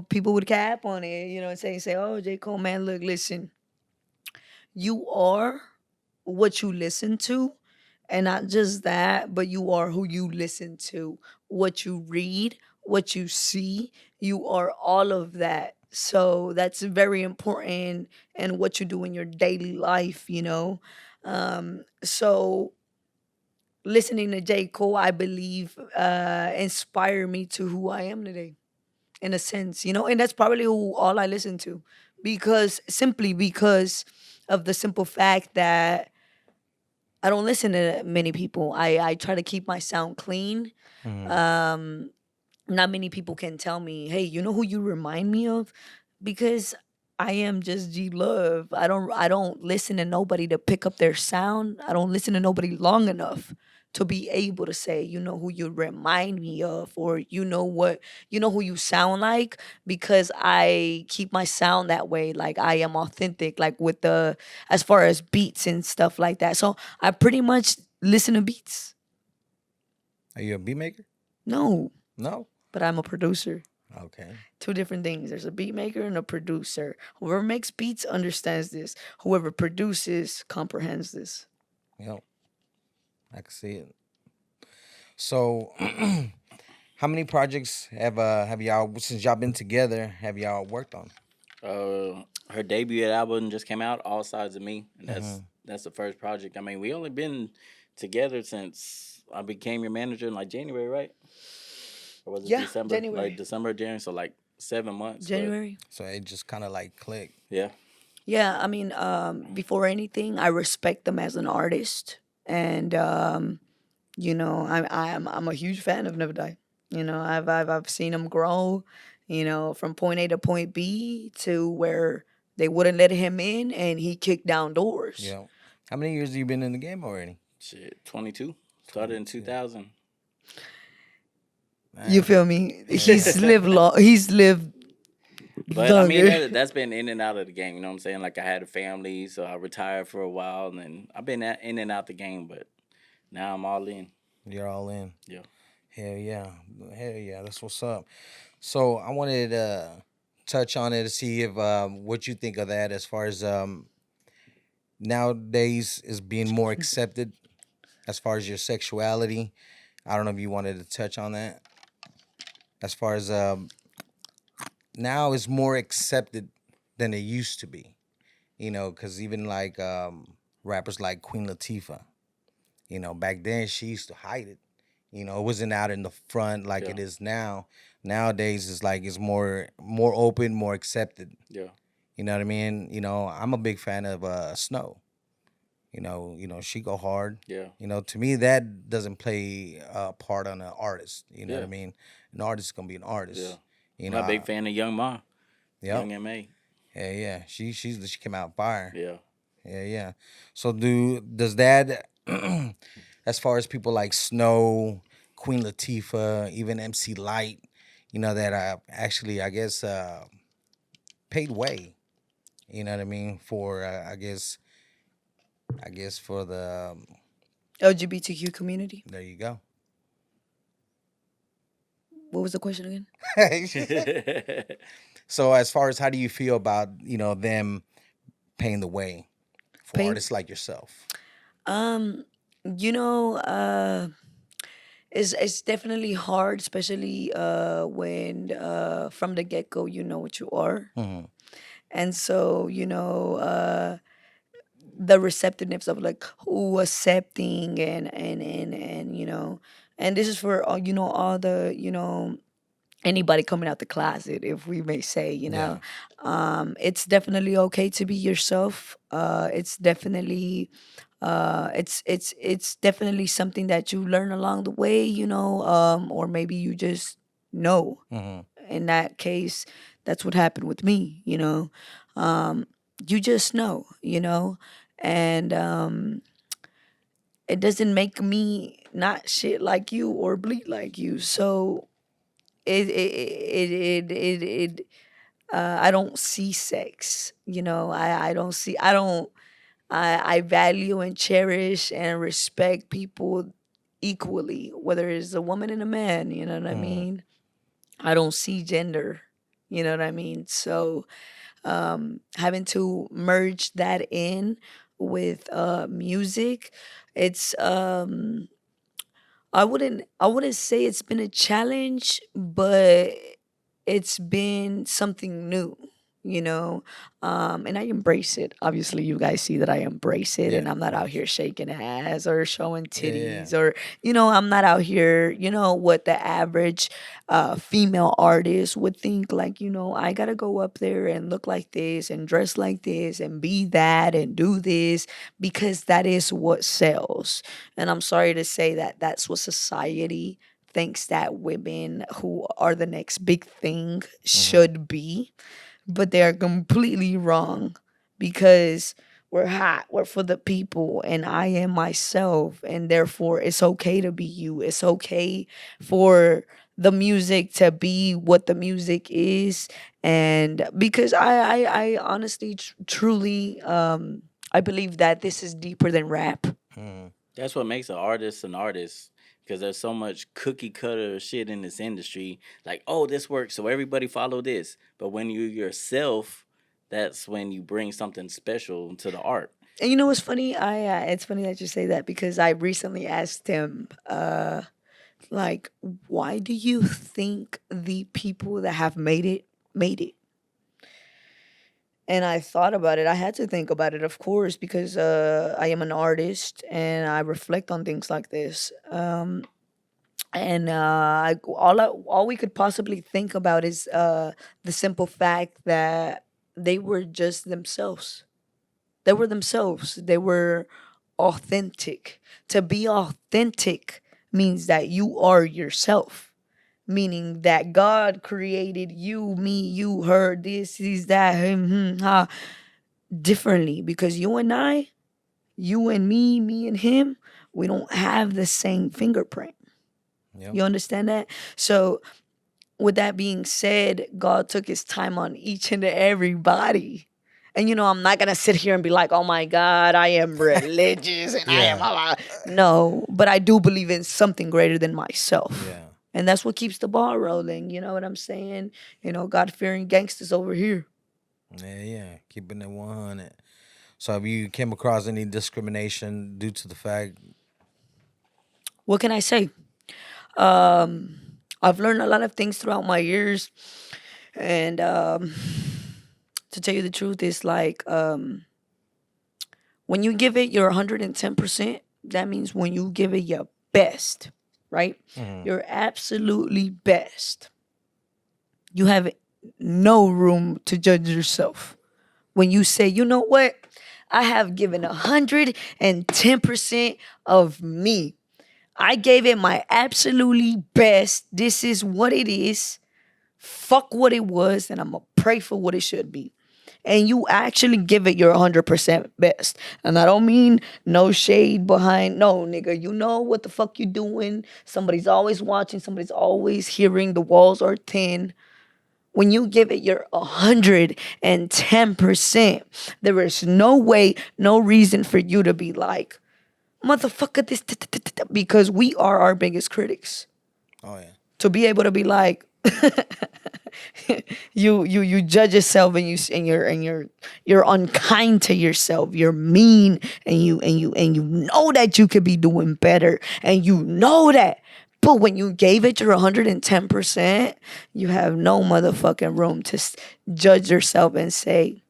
people would cap on it, and say, oh, J. Cole, man, look, listen, you are what you listen to, and not just that, but you are who you listen to, what you read, what you see. You are all of that. So that's very important, and what you do in your daily life. So listening to J. Cole, I believe, inspired me to who I am today, in a sense, and that's probably who all I listen to, simply because of the simple fact that I don't listen to many people. I try to keep my sound clean. Um, Not many people can tell me, hey, you know who you remind me of? Because I am just Geelove. I don't listen to nobody to pick up their sound. I don't listen to nobody long enough to be able to say, you know who you remind me of, or who you sound like, because I keep my sound that way. Like I am authentic, like with as far as beats and stuff like that. So I pretty much listen to beats. Are you a beat maker? No, No. but I'm a producer. Okay. Two different things. There's a beat maker and a producer. Whoever makes beats understands this. Whoever produces comprehends this. Yep. I can see it. So, how many projects have y'all, since y'all been together, have y'all worked on? Her debut album just came out, All Sides of Me, and that's the first project. I mean, we only been together since I became your manager in like January, right? Or was it December? January. Like December, January, so like 7 months. January. So it just kind of like clicked. Yeah. Yeah, I mean, before anything, I respect them as an artist, and I'm a huge fan of Mrnevadie. I've seen him grow, from point A to point B, to where they wouldn't let him in, and he kicked down doors. Yeah. How many years have you been in the game already? Shit, 22. Started in 2000. You feel me? He's lived long. He's lived But longer. I mean, that's been in and out of the game. You know what I'm saying? Like I had a family, so I retired for a while, and then I've been in and out the game. But now I'm all in. You're all in. Yeah. Hell yeah. Hell yeah. That's what's up. So I wanted to touch on it to see if what you think of that as far as nowadays is being more accepted as far as your sexuality. I don't know if you wanted to touch on that. As far as now it's more accepted than it used to be, because even like rappers like Queen Latifah, back then she used to hide it. It wasn't out in the front like it is now. Nowadays it's like it's more open, more accepted. Yeah. You know what I mean? I'm a big fan of Snow. She go hard. Yeah. To me that doesn't play a part on an artist. You know what I mean? An artist is gonna be an artist. Yeah. I'm a big fan of Young Ma. Yep. Young M.A. Yeah. She came out fire. Yeah. Yeah. So does that as far as people like Snow, Queen Latifah, even MC Light, that actually I guess paid way. You know what I mean? For I guess for the LGBTQ community. there you go. What was the question again? So as far as how do you feel about them paying the way for Pay. artists like yourself? Um, you know, it's definitely hard, especially when from the get go you know what you are, Hmm. and so the receptiveness of like who accepting and and this is for all all the anybody coming out the closet, if we may say, Yeah. it's definitely okay to be yourself. It's definitely it's definitely something that you learn along the way, or maybe you just know. Hmm. In that case, that's what happened with me, you just know, and it doesn't make me not shit like you or bleed like you. So it I don't see sex, I don't see, I value and cherish and respect people equally, whether it's a woman and a man, you know what I Hmm. mean? I don't see gender, you know what I mean? So having to merge that in with music, it's I wouldn't say it's been a challenge, but it's been something new, you know. And I embrace it. Obviously, you guys see that I embrace it, Yeah, and I'm of not out course. here shaking ass or showing Yeah. titties, or I'm not out here, what the average female artist would think. Like, I gotta go up there and look like this and dress like this and be that and do this because that is what sells. And I'm sorry to say that that's what society thinks that women who are the next big thing Hmm. should be, but they are completely wrong because we're hot, we're for the people, and I am myself, and therefore it's okay to be you. It's okay for the music to be what the music is, and because I honestly, truly, I believe that this is deeper than rap. Hmm. That's what makes an artist, because there's so much cookie cutter shit in this industry. Like, oh, this works, so everybody follow this. But when you yourself, that's when you bring something special to the art. And you know what's funny? It's funny that you say that because I recently asked him, like, why do you think the people that have made it? And I thought about it. I had to think about it, of course, because I am an artist and I reflect on things like this. And all we could possibly think about is the simple fact that they were just themselves. They were themselves. They were authentic. To be authentic means that you are yourself, meaning that God created you, me, you, her, this, is that, him, ha, differently because you and me and him, we don't have the same fingerprint. Yep. You understand that? So, with that being said, God took his time on each and everybody. And I'm not gonna sit here and be like, "Oh my God, I am religious and I am." Yeah. No, but I do believe in something greater than myself, Yeah. and that's what keeps the ball rolling. You know what I'm saying? God fearing gangsters over here. Yeah. Keeping it 100. So have you came across any discrimination due to the fact? What can I say? I've learned a lot of things throughout my years, and to tell you the truth, it's like when you give it your 110%, that means when you give it your best, right? Hmm. Your absolutely best. You have no room to judge yourself. When you say, you know what? I have given 110% of me. I gave it my absolutely best. This is what it is. Fuck what it was, and I'm going to pray for what it should be. and you actually give it your 100% best. And I don't mean no shade behind. No, nigga, you know what the fuck you doing. Somebody's always watching. Somebody's always hearing. The walls are thin. When you give it your 110%, there is no way, no reason for you to be like, motherfucker, this, because we are our biggest critics. Oh yeah. To be able to be like, you judge yourself and you're unkind to yourself. You're mean and you know that you could be doing better and you know that. But when you gave it your 110%, you have no motherfucking room to judge yourself and say,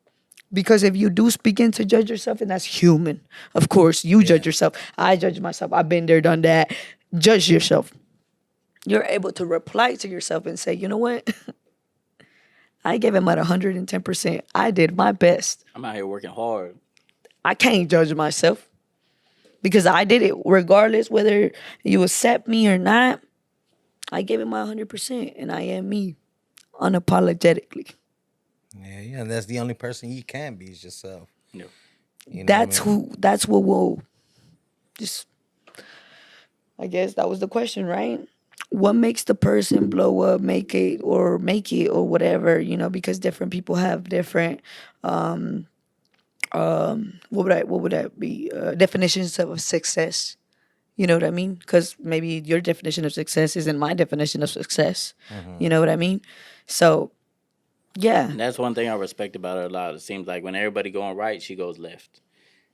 because if you do begin to judge yourself, and that's human, of course, you judge yourself. I judge myself. I've been there, done that. Judge yourself. You're able to reply to yourself and say, you know what? I gave him at 110%. I did my best. I'm out here working hard. I can't judge myself because I did it regardless whether you accept me or not. I gave it my 100%, and I am me unapologetically. Yeah, and that's the only person you can be is yourself. Yeah. You know That's what I mean? who. That's what will just. I guess that was the question, right? What makes the person blow up, make it or whatever, because different people have different what would that be? Definitions of success. You know what I mean? Because maybe your definition of success isn't my definition of success. You know what I mean? So, yeah. And that's one thing I respect about her a lot. It seems like when everybody going right, she goes left.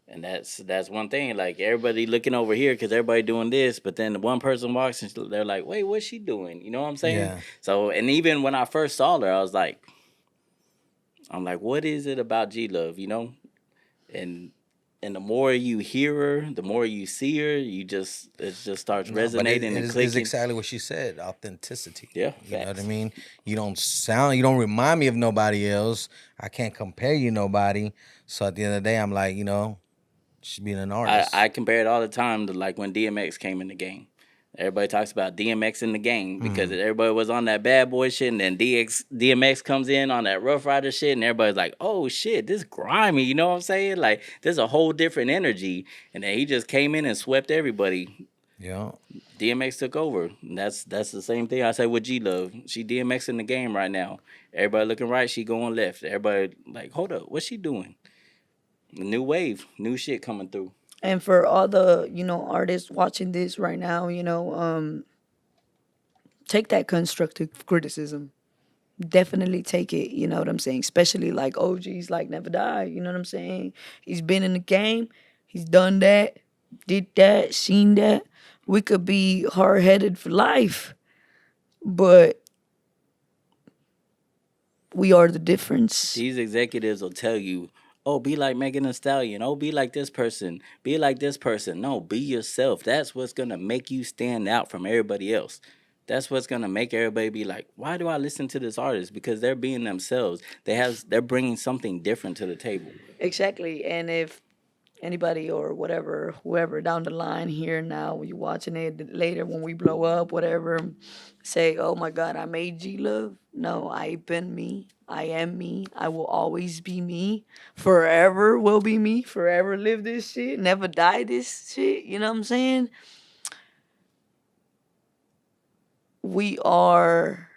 And that's one thing. Like, everybody looking over here because everybody doing this, but then the one person walks and they're like, wait, what's she doing? You know what I'm saying? Yeah. So, and even when I first saw her, I was like, what is it about Geelove, And the more you hear her, the more you see her, it just starts resonating and clicking. It's exactly what she said, authenticity. Yeah, You know what I facts. mean? You don't remind me of nobody else. I can't compare you to nobody. So at the end of the day, I'm like, she's being an artist. I compare it all the time to like when DMX came in the game. Everybody talks about DMX in the game because everybody was on that bad boy shit, and then DMX comes in on that Rough Rider shit, and everybody's like, oh shit, this grimy, you know what I'm saying? Like, there's a whole different energy, and then he just came in and swept everybody. Yeah. DMX took over. And that's the same thing I say with Geelove. She DMX in the game right now. Everybody looking right, she going left. Everybody like, hold up, what's she doing? New wave, new shit coming through. And for all the, artists watching this right now, take that constructive criticism. Definitely take it, you know what I'm saying? Especially like OGs like Mrnevadie, you know what I'm saying? He's been in the game. He's done that, did that, seen that. We could be hard-headed for life, but we are the difference. These executives will tell you, oh, be like Megan Thee Stallion. Oh, be like this person. Be like this person. No, be yourself. That's what's going to make you stand out from everybody else. That's what's going to make everybody be like, why do I listen to this artist? Because they're being themselves. They're bringing something different to the table. Exactly. And if anybody or whatever, whoever down the line here now, when you're watching it later when we blow up, whatever, say, oh my God, I made Geelove. No, I've been me. I am me. I will always be me. Forever will be me. Forever live this shit. Never die this shit. You know what I'm saying? We are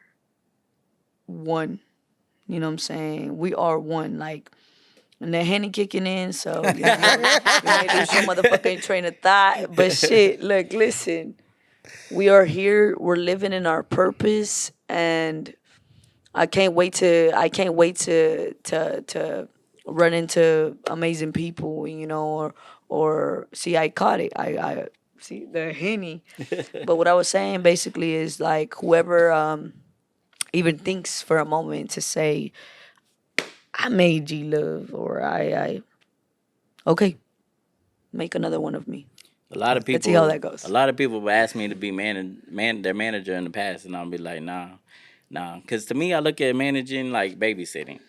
one. You know what I'm saying? We are one. Like, and the Henny kicking in, so you may lose your motherfucking train of thought. But shit, look, listen. We are here. We're living in our purpose, and I can't wait to run into amazing people, or see, I caught it. I see the Henny. But what I was saying basically is like whoever even thinks for a moment to say, I made Geelove, or okay, make another one of me. A lot of people. Let's see how that goes. A lot of people will ask me to be their manager in the past, and I'll be like, nah. Because to me, I look at managing like babysitting.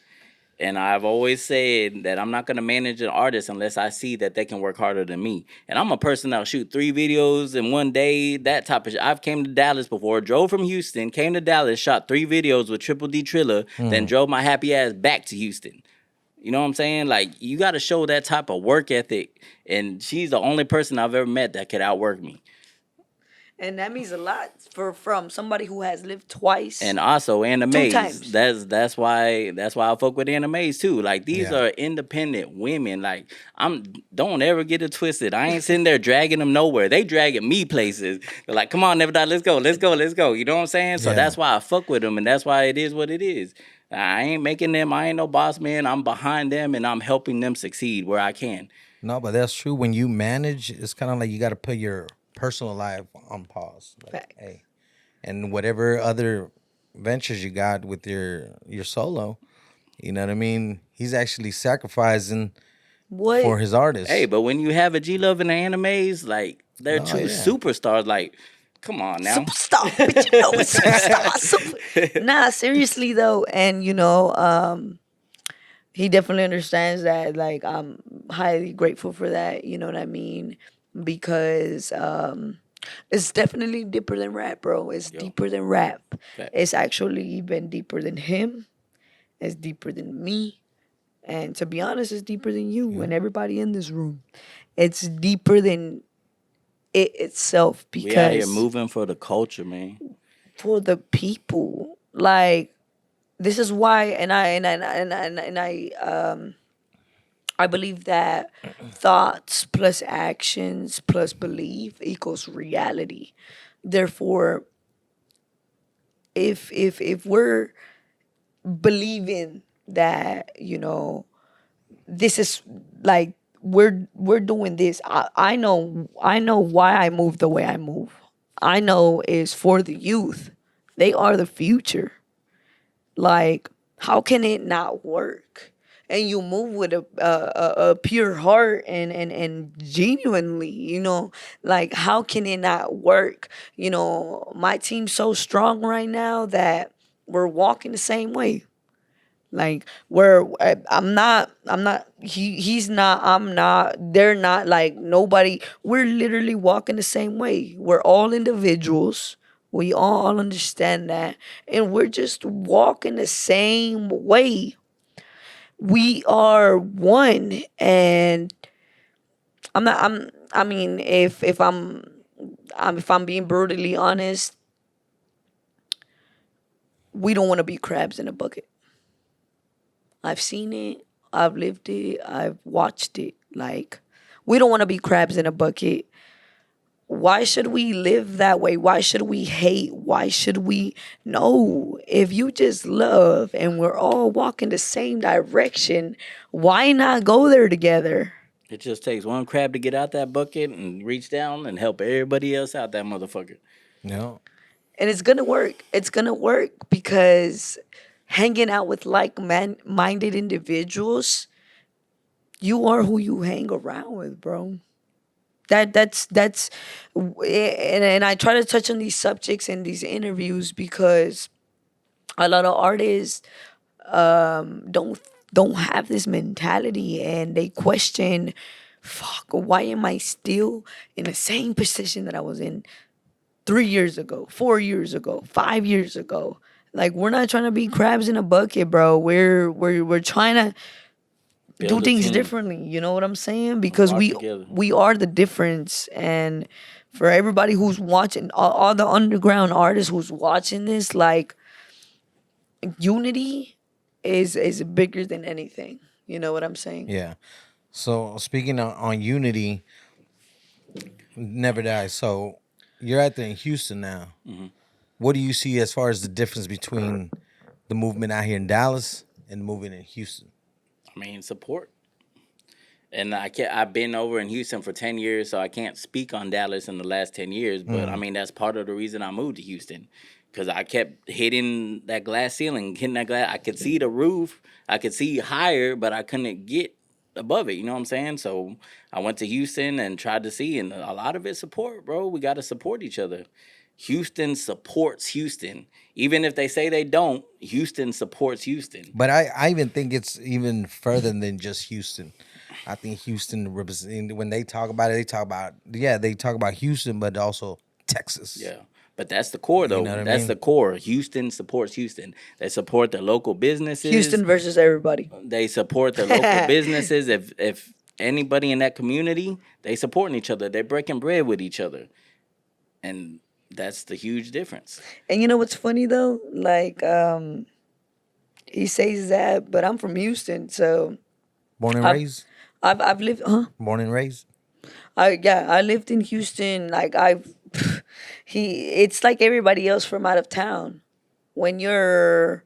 And I've always said that I'm not going to manage an artist unless I see that they can work harder than me. And I'm a person that'll shoot 3 videos in one day, that type of shit. I've came to Dallas before, drove from Houston, came to Dallas, shot 3 videos with Triple D Trilla, then drove my happy ass back to Houston. You know what I'm saying? Like, you got to show that type of work ethic. And she's the only person I've ever met that could outwork me. And that means a lot from somebody who has lived twice. And also Two Annamvze. times. That's why I fuck with Annamvze too. Like, these Yeah. are independent women. Like, don't ever get it twisted. I ain't sitting there dragging them nowhere. They dragging me places. They're like, come on, Never let's go. You know what I'm saying? So Yeah. that's why I fuck with them, and that's why it is what it is. I ain't making them. I ain't no boss man. I'm behind them, and I'm helping them succeed where I can. No, but that's true. When you manage, it's kind of like you got to put your personal life on pause. Like, Fact. hey, and whatever other ventures you got with your solo, you know what I mean? He's actually sacrificing What? for his artists. Hey, but when you have a Geelove and an Annamvze, like, they're Oh, two yeah. superstars. Like, come on now. Superstar, but you know it's superstar. Nah, seriously though, and he definitely understands that. Like, I'm highly grateful for that. You know what I mean? Because it's definitely deeper than rap, bro. It's deeper than rap. Fact. It's actually even deeper than him. It's deeper than me. And to be honest, it's deeper than you and everybody in this room. It's deeper than it itself, We out here because moving for the culture, man. for the people, like, this is why, and I believe that thoughts plus actions plus belief equals reality. Therefore, if we're believing that, this is like, we're doing this, I know why I move the way I move. I know is for the youth. They are the future. Like, how can it not work? And you move with a pure heart and genuinely, like, how can it not work? My team's so strong right now that we're walking the same way. Like, he's not, I'm not, they're not, like, nobody. We're literally walking the same way. We're all individuals. We all understand that. And we're just walking the same way. We are one. And if I'm being brutally honest, we don't want to be crabs in a bucket. I've seen it. I've lived it. I've watched it. Like, we don't want to be crabs in a bucket. Why should we live that way? Why should we hate? Why should we? No. If you just love and we're all walking the same direction, why not go there together? It just takes one crab to get out that bucket and reach down and help everybody else out that motherfucker. No. And it's going to work. It's going to work because hanging out with like-minded individuals, you are who you hang around with, bro. That's and I try to touch on these subjects in these interviews because a lot of artists don't have this mentality, and they question, fuck, why am I still in the same position that I was in 3 years ago, 4 years ago, 5 years ago? Like, we're not trying to be crabs in a bucket, bro. We're trying to Build do a things team. differently. You know what I'm saying? Because Walk we together. we are the difference. And for everybody who's watching, all the underground artists who's watching this, like, unity is bigger than anything. You know what I'm saying? Yeah. So speaking on unity, never die. So you're out there in Houston now. Mm-hmm. What do you see as far as the difference between the movement out here in Dallas and the movement in Houston? I mean, support. And I've been over in Houston for 10 years, so I can't speak on Dallas in the last 10 years. But, I mean, that's part of the reason I moved to Houston. Because I kept hitting that glass ceiling, hitting that glass. I could see the roof. I could see higher, but I couldn't get above it. You know what I'm saying? So I went to Houston and tried to see. And a lot of it support, bro. We got to support each other. Houston supports Houston. Even if they say they don't, Houston supports Houston. But I even think it's even further than just Houston. I think Houston represents, when they talk about it, they talk about Houston, but also Texas. Yeah. But that's the core, though. know what I That's mean? the core. Houston supports Houston. They support their local businesses. Houston versus everybody. They support their local businesses. If anybody in that community, they supporting each other. They're breaking bread with each other, and that's the huge difference. And you know what's funny though? Like, he says that, but I'm from Houston, so Born and I've raised? I've lived. Huh? Born and raised? I lived in Houston. Like it's like everybody else from out of town. When you're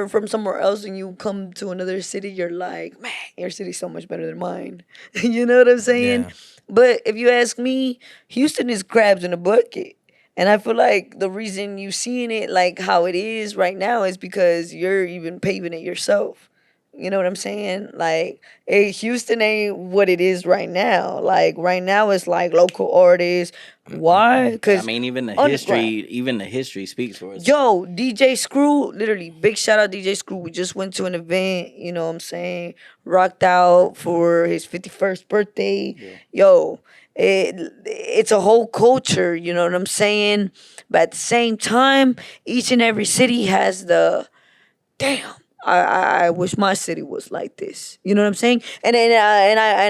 from somewhere else and you come to another city, you're like, man, your city's so much better than mine. You know what I'm saying? Yeah. But if you ask me, Houston is crabs in a bucket. And I feel like the reason you seeing it like how it is right now is because you're even paving it yourself. You know what I'm saying? Like, hey, Houston ain't what it is right now. Like right now, it's like local artists. Why? I Because mean, even the underground. history speaks for us. Yo, DJ Screw, literally, big shout out DJ Screw. We just went to an event, you know what I'm saying? Rocked out for his 51st birthday. Yeah. Yo, it's a whole culture, you know what I'm saying? But at the same time, each and every city has the, damn, I wish my city was like this. You know what I'm saying? And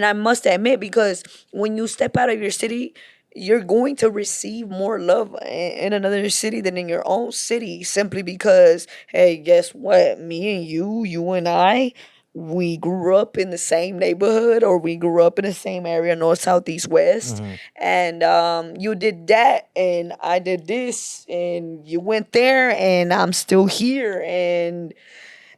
I must admit, because when you step out of your city, you're going to receive more love in another city than in your own city, simply because, hey, guess what? Me and you and I, we grew up in the same neighborhood, or we grew up in the same area, north, south, east, west. And you did that, and I did this, and you went there, and I'm still here. And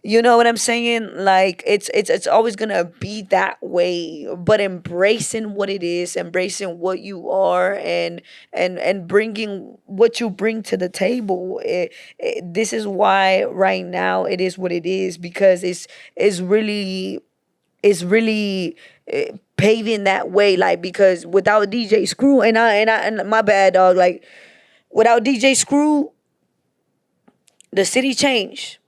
you know what I'm saying? Like it's always gonna be that way. But embracing what it is, embracing what you are, and bringing what you bring to the table. This is why right now it is what it is, because it's really paving that way. Like, because without DJ Screw, and my bad, dog. Like, without DJ Screw, the city changed.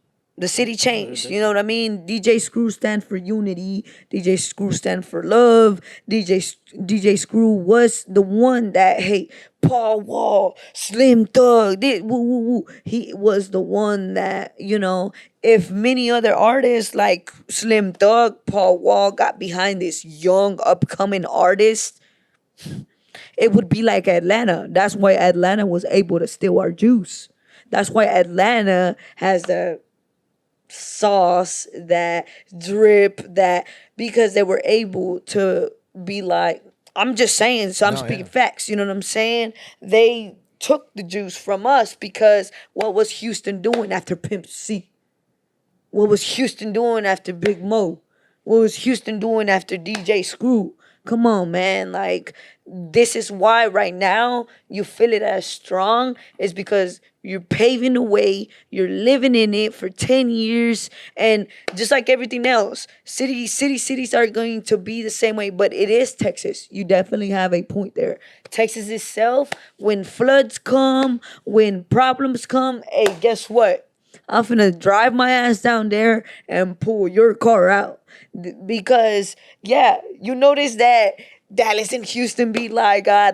The city changed. You know what I mean? DJ Screw stand for unity. DJ Screw stand for love. DJ Screw was the one that, hey, Paul Wall, Slim Thug, woo, woo, woo. He was the one that, you know, if many other artists like Slim Thug, Paul Wall got behind this young upcoming artist, it would be like Atlanta. That's why Atlanta was able to steal our juice. That's why Atlanta has the sauce, that drip, that, because they were able to be like, I'm just saying, so I'm speaking facts, you know what I'm saying? They took the juice from us, because what was Houston doing after Pimp C? What was Houston doing after Big Mo? What was Houston doing after DJ Screw? Come on, man. Like, this is why right now you feel it as strong, is because you're paving the way, you're living in it for 10 years, and just like everything else, cities are going to be the same way, but it is Texas. You definitely have a point there. Texas itself, when floods come, when problems come, hey, guess what? I'm finna drive my ass down there and pull your car out. Because, yeah, you notice that Dallas and Houston be like, da.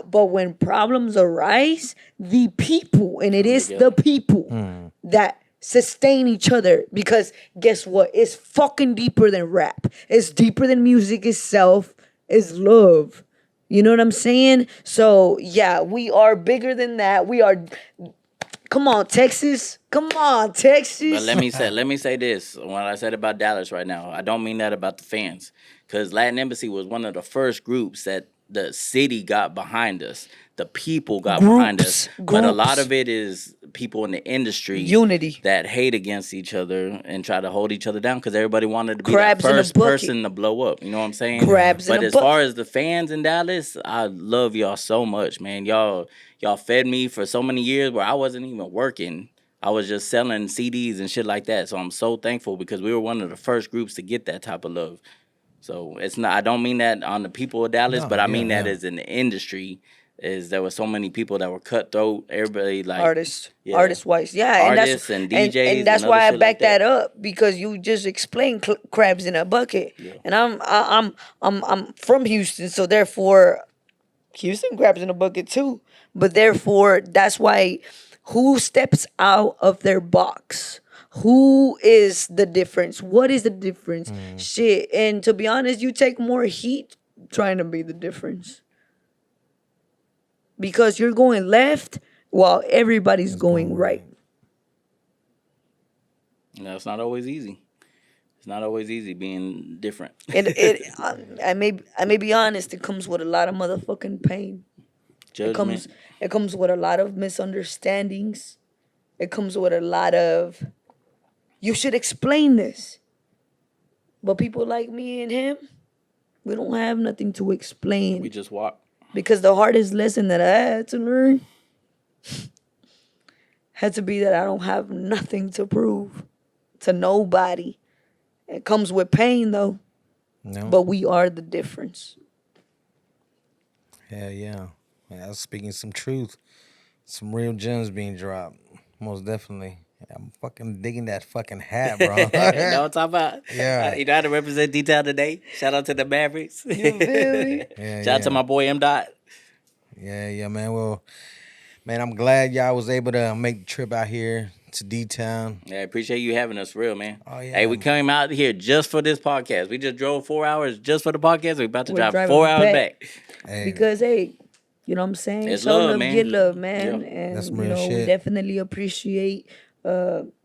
But when problems arise, the people, and it is the people that sustain each other. Because guess what? It's fucking deeper than rap. It's deeper than music itself. It's love. You know what I'm saying? So, yeah, we are bigger than that. We are... Come on, Texas. Come on, Texas. But let me say this. When I said about Dallas right now, I don't mean that about the fans. Because Latin Embassy was one of the first groups that the city got behind us. The people got behind us. But a lot of it is people in the industry. Unity. That hate against each other and try to hold each other down, because everybody wanted to be Crabs the in a first bucket. person to blow up. You know what I'm saying? Crabs in But a as bucket. far as the fans in Dallas, I love y'all so much, man. Y'all fed me for so many years where I wasn't even working. I was just selling CDs and shit like that. So I'm so thankful, because we were one of the first groups to get that type of love. So it's not, I don't mean that on the people of Dallas, but I mean that as in the industry, is there were so many people that were cutthroat. Everybody like artists wise, yeah, artists and DJs, and that's and why I other shit back like that. that up, because you just explained crabs in a bucket, and I'm from Houston, so therefore Houston grabs in the bucket too. But therefore, that's why who steps out of their box? Who is the difference? What is the difference? Shit. And to be honest, you take more heat trying to be the difference. Because you're going left while everybody's going right. No, it's not always easy. It's not always easy being different. And I may be honest, it comes with a lot of motherfucking pain. Judgment. It comes with a lot of misunderstandings. It comes with a lot of you should explain this. But people like me and him, we don't have nothing to explain. We just walk. Because the hardest lesson that I had to learn had to be that I don't have nothing to prove to nobody. It comes with pain though. No. But we are the difference. Hell yeah. I was speaking some truth. Some real gems being dropped. Most definitely. I'm fucking digging that fucking hat, bro. You know what I'm talking about? Yeah. You know how to represent detail today? Shout out to the Mavericks. You feel me? Yeah, Shout out to my boy M. Dot. Yeah, man. Well, man, I'm glad y'all was able to make the trip out here to D-Town. Yeah, appreciate you having us for real, man. Oh, yeah. Hey, we came out here just for this podcast. We just drove 4 hours just for the podcast. We're about to We're drive driving 4 hours back. back. Hey, Because hey, you know what I'm saying? It's Show love, man. get love, man. Yeah. And That's you real know, we shit. definitely appreciate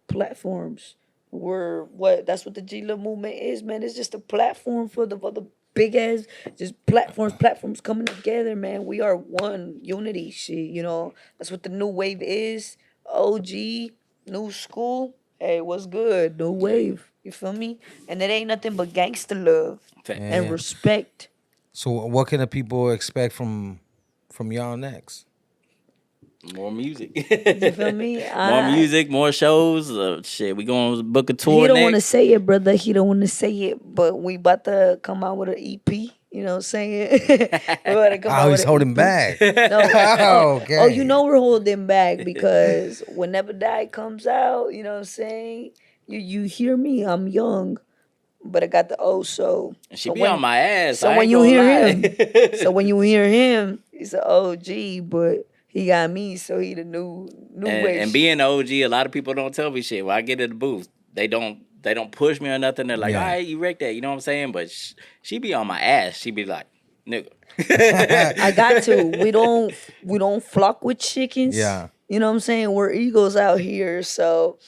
platforms. That's what the Geelove movement is, man. It's just a platform for the big ass just platforms coming together, man. We are one unity shit, you know. That's what the new wave is. OG, new school. Hey, what's good? New wave. You feel me? And it ain't nothing but gangster love and respect. so what can the people expect from y'all next? More music. You feel me? More music, more shows. Shit, we going to book a tour He don't want to next. say it, brother. He don't want to say it, but we about to come out with an EP. You know what I'm saying? We about to come out Oh, with he's an holding EP. back. No. Okay. Oh, you know we're holding back because when Never Die comes out, you know what I'm saying? You hear me? I'm young, but I got the old soul. She be on my ass. So I when ain't you gonna hear lie. him, so when you hear him, he's an OG, but he got me, so he the new wave. And being OG, a lot of people don't tell me shit. When I get in the booth, they don't push me or nothing. They're like, Yeah. all right, you wrecked that. You know what I'm saying? But she be on my ass. She be like, nigga. I got to. We don't flock with chickens. Yeah. You know what I'm saying? We're eagles out here. So,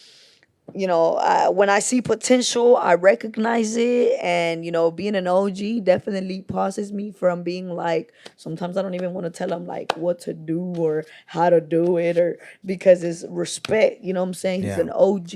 you know, when I see potential, I recognize it. And, you know, being an OG definitely pauses me from being like, sometimes I don't even want to tell them like what to do or how to do it or because it's respect. You know what I'm saying? He's Yeah. an OG.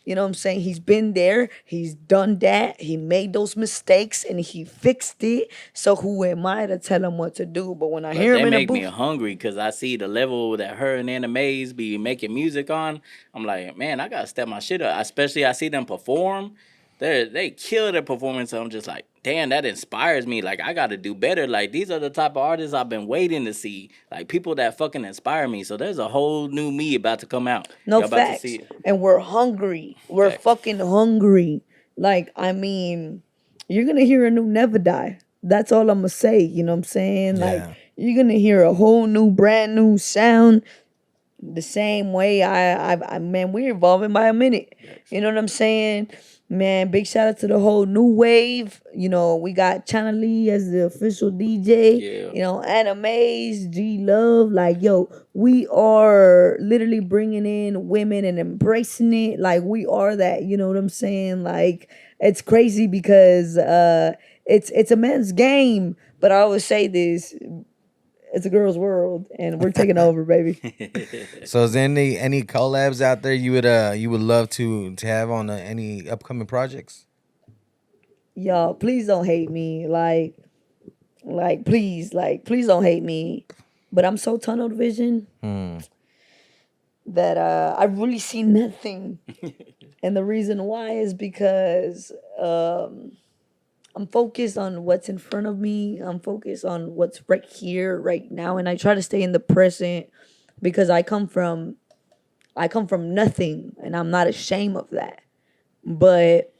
You know what I'm saying? He's been there. He's done that. He made those mistakes and he fixed it. So who am I to tell him what to do? But when I hear him That in a make me booth, hungry because I see the level that her and Annamvze be making music on. I'm like, man, I gotta step my shit up. Especially I see them perform. They kill their performance. So I'm just like, damn, that inspires me. Like I gotta do better. Like these are the type of artists I've been waiting to see. Like people that fucking inspire me. So there's a whole new me about to come out. no Y'all about to facts. see it. And we're hungry. We're Facts. fucking hungry. Like, I mean, you're going to hear a new Never Die. That's all I'm going to say. You know what I'm saying? Yeah. Like, you're going to hear a whole new, brand new sound. The same way man, we're evolving by a minute. You know what I'm saying? Man, big shout out to the whole new wave. You know, we got China Lee as the official DJ. Yeah. You know, Annamvze, Geelove. Like, yo, we are literally bringing in women and embracing it. Like, we are that. You know what I'm saying? Like, it's crazy because it's a man's game. But I always say this. It's a girl's world, and we're taking over, baby. So is there any collabs out there you would love to have on any upcoming projects? Y'all, please don't hate me. Please don't hate me. But I'm so tunnel vision that I really see nothing. And the reason why is because I'm focused on what's in front of me. I'm focused on what's right here, right now, and I try to stay in the present because I come from nothing, and I'm not ashamed of that. But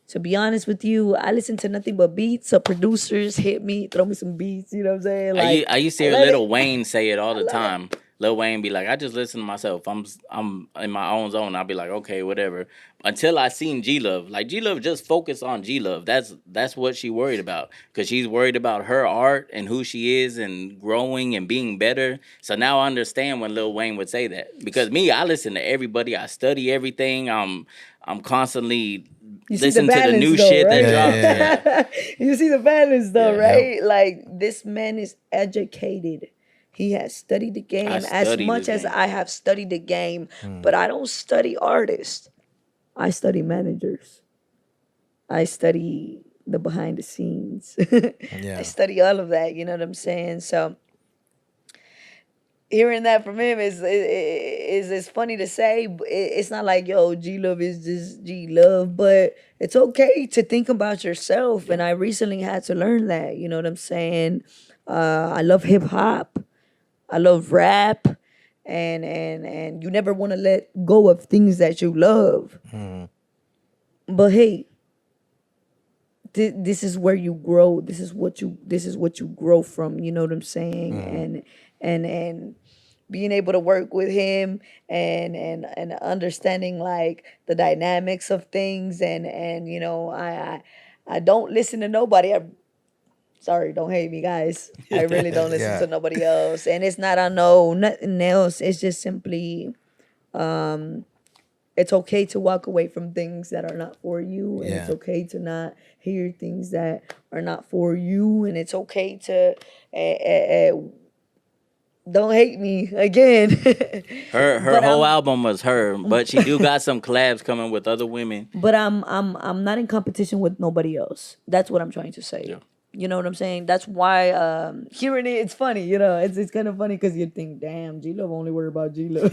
To be honest with you, I listen to nothing but beats. So producers hit me, throw me some beats. You know what I'm saying? Like I used to I hear let Lil it. Wayne say it all I the love it. time. Lil Wayne be like, I just listen to myself. I'm in my own zone. I'll be like, okay, whatever. Until I seen Geelove. Like Geelove just focus on Geelove. That's what she worried about. Cause she's worried about her art and who she is and growing and being better. So now I understand when Lil Wayne would say that. Because me, I listen to everybody. I study everything. I'm constantly You see the listen to the balance new though, shit that right? Yeah, drops. yeah, Yeah. You see the balance though, Yeah. right? Like this man is educated. He has studied the I game as study much this as game. I have studied the game, but I don't study artists. I study managers. I study the behind the scenes. I yeah, study all of that, you know what I'm saying? So hearing that from him is funny to say. But it's not like yo G Love is just G Love, but it's okay to think about yourself. And I recently had to learn that. You know what I'm saying? I love hip hop. I love rap, and you never want to let go of things that you love. But hey, this is where you grow. This is what you grow from. You know what I'm saying? And being able to work with him and understanding like the dynamics of things and I don't listen to nobody. Sorry, don't hate me, guys. I really don't listen yeah, to nobody else, and it's not I know nothing else. It's just simply it's okay to walk away from things that are not for you, and it's yeah. okay to not hear things that are not for you, and it's okay to don't hate me again. Her but whole I'm album was her, but she do got some collabs coming with other women. but I'm not in competition with nobody else. That's what I'm trying to say. Yeah. You know what I'm saying? That's why hearing it's funny, it's kind of funny because you think, damn, G Love only worry about G Love.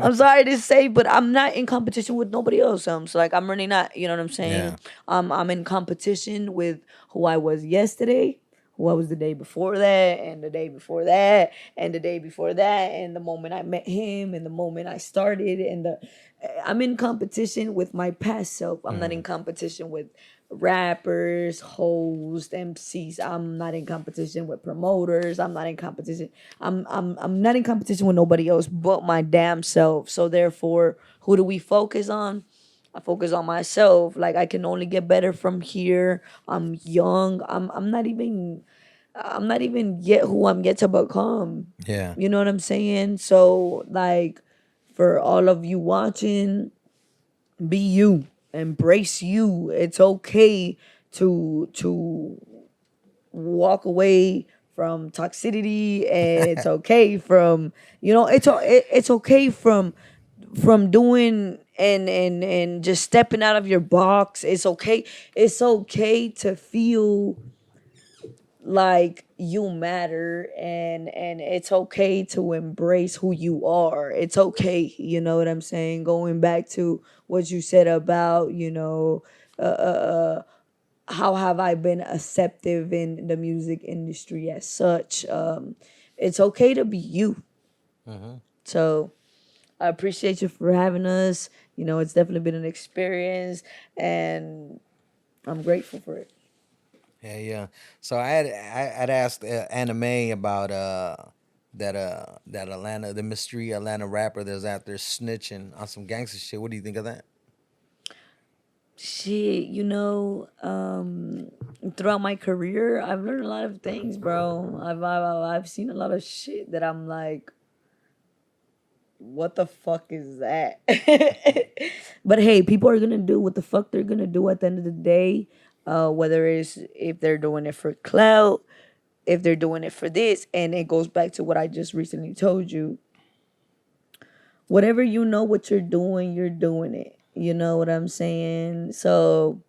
I'm sorry to say, but I'm not in competition with nobody else. So like I'm really not, you know what I'm saying? Yeah. I'm in competition with who I was yesterday, who I was the day before that, and the day before that, and the day before that, and the moment I met him, and the moment I started, I'm in competition with my past self. I'm not in competition with rappers, hosts, MCs. I'm not in competition with promoters. I'm not in competition. I'm not in competition with nobody else but my damn self. So therefore, who do we focus on? I focus on myself. Like I can only get better from here. I'm young. I'm not even yet who I'm yet to become. Yeah. You know what I'm saying? So like for all of you watching, be you. Embrace you. It's okay to walk away from toxicity, and it's okay from it's okay from doing and just stepping out of your box. It's okay. It's okay to feel like you matter, and it's okay to embrace who you are. It's okay, you know what I'm saying? Going back to what you said about, how have I been acceptive in the music industry as such. It's okay to be you. So I appreciate you for having us. It's definitely been an experience, and I'm grateful for it. Yeah, yeah. So I'd asked Anime about that Atlanta, the mystery Atlanta rapper that's out there snitching on some gangster shit. What do you think of that? Shit, throughout my career, I've learned a lot of things, bro. I've seen a lot of shit that I'm like, what the fuck is that? But hey, people are gonna do what the fuck they're gonna do at the end of the day. Whether it's if they're doing it for clout, if they're doing it for this, and it goes back to what I just recently told you. Whatever you know what you're doing it. You know what I'm saying? So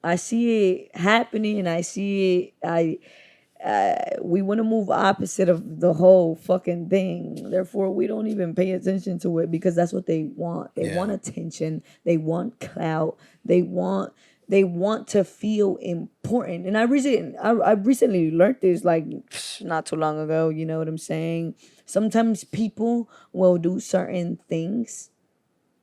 I see it happening. I see it. We want to move opposite of the whole fucking thing. Therefore, we don't even pay attention to it because that's what they want. They want Yeah. attention. They want clout. They want to feel important. And I recently learned this like not too long ago. You know what I'm saying? Sometimes people will do certain things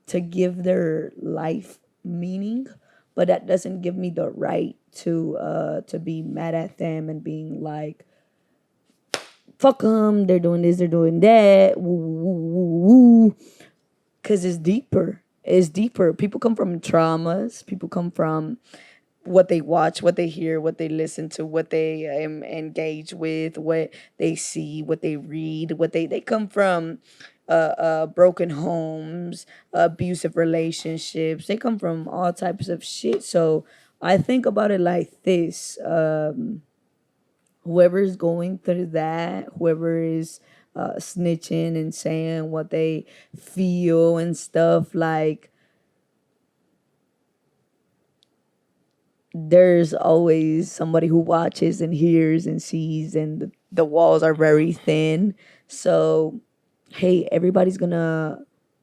to give their life meaning, but that doesn't give me the right to be mad at them and being like, fuck them, they're doing this, they're doing that, woo, woo, woo, woo. Because it's deeper. It's deeper. People come from traumas. People come from what they watch, what they hear, what they listen to, what they engage with, what they see, what they read, what they come from broken homes, abusive relationships. They come from all types of shit. So I think about it like this. Whoever is going through that, whoever is snitching and saying what they feel and stuff, like, there's always somebody who watches and hears and sees, and the walls are very thin. So, hey, everybody's gonna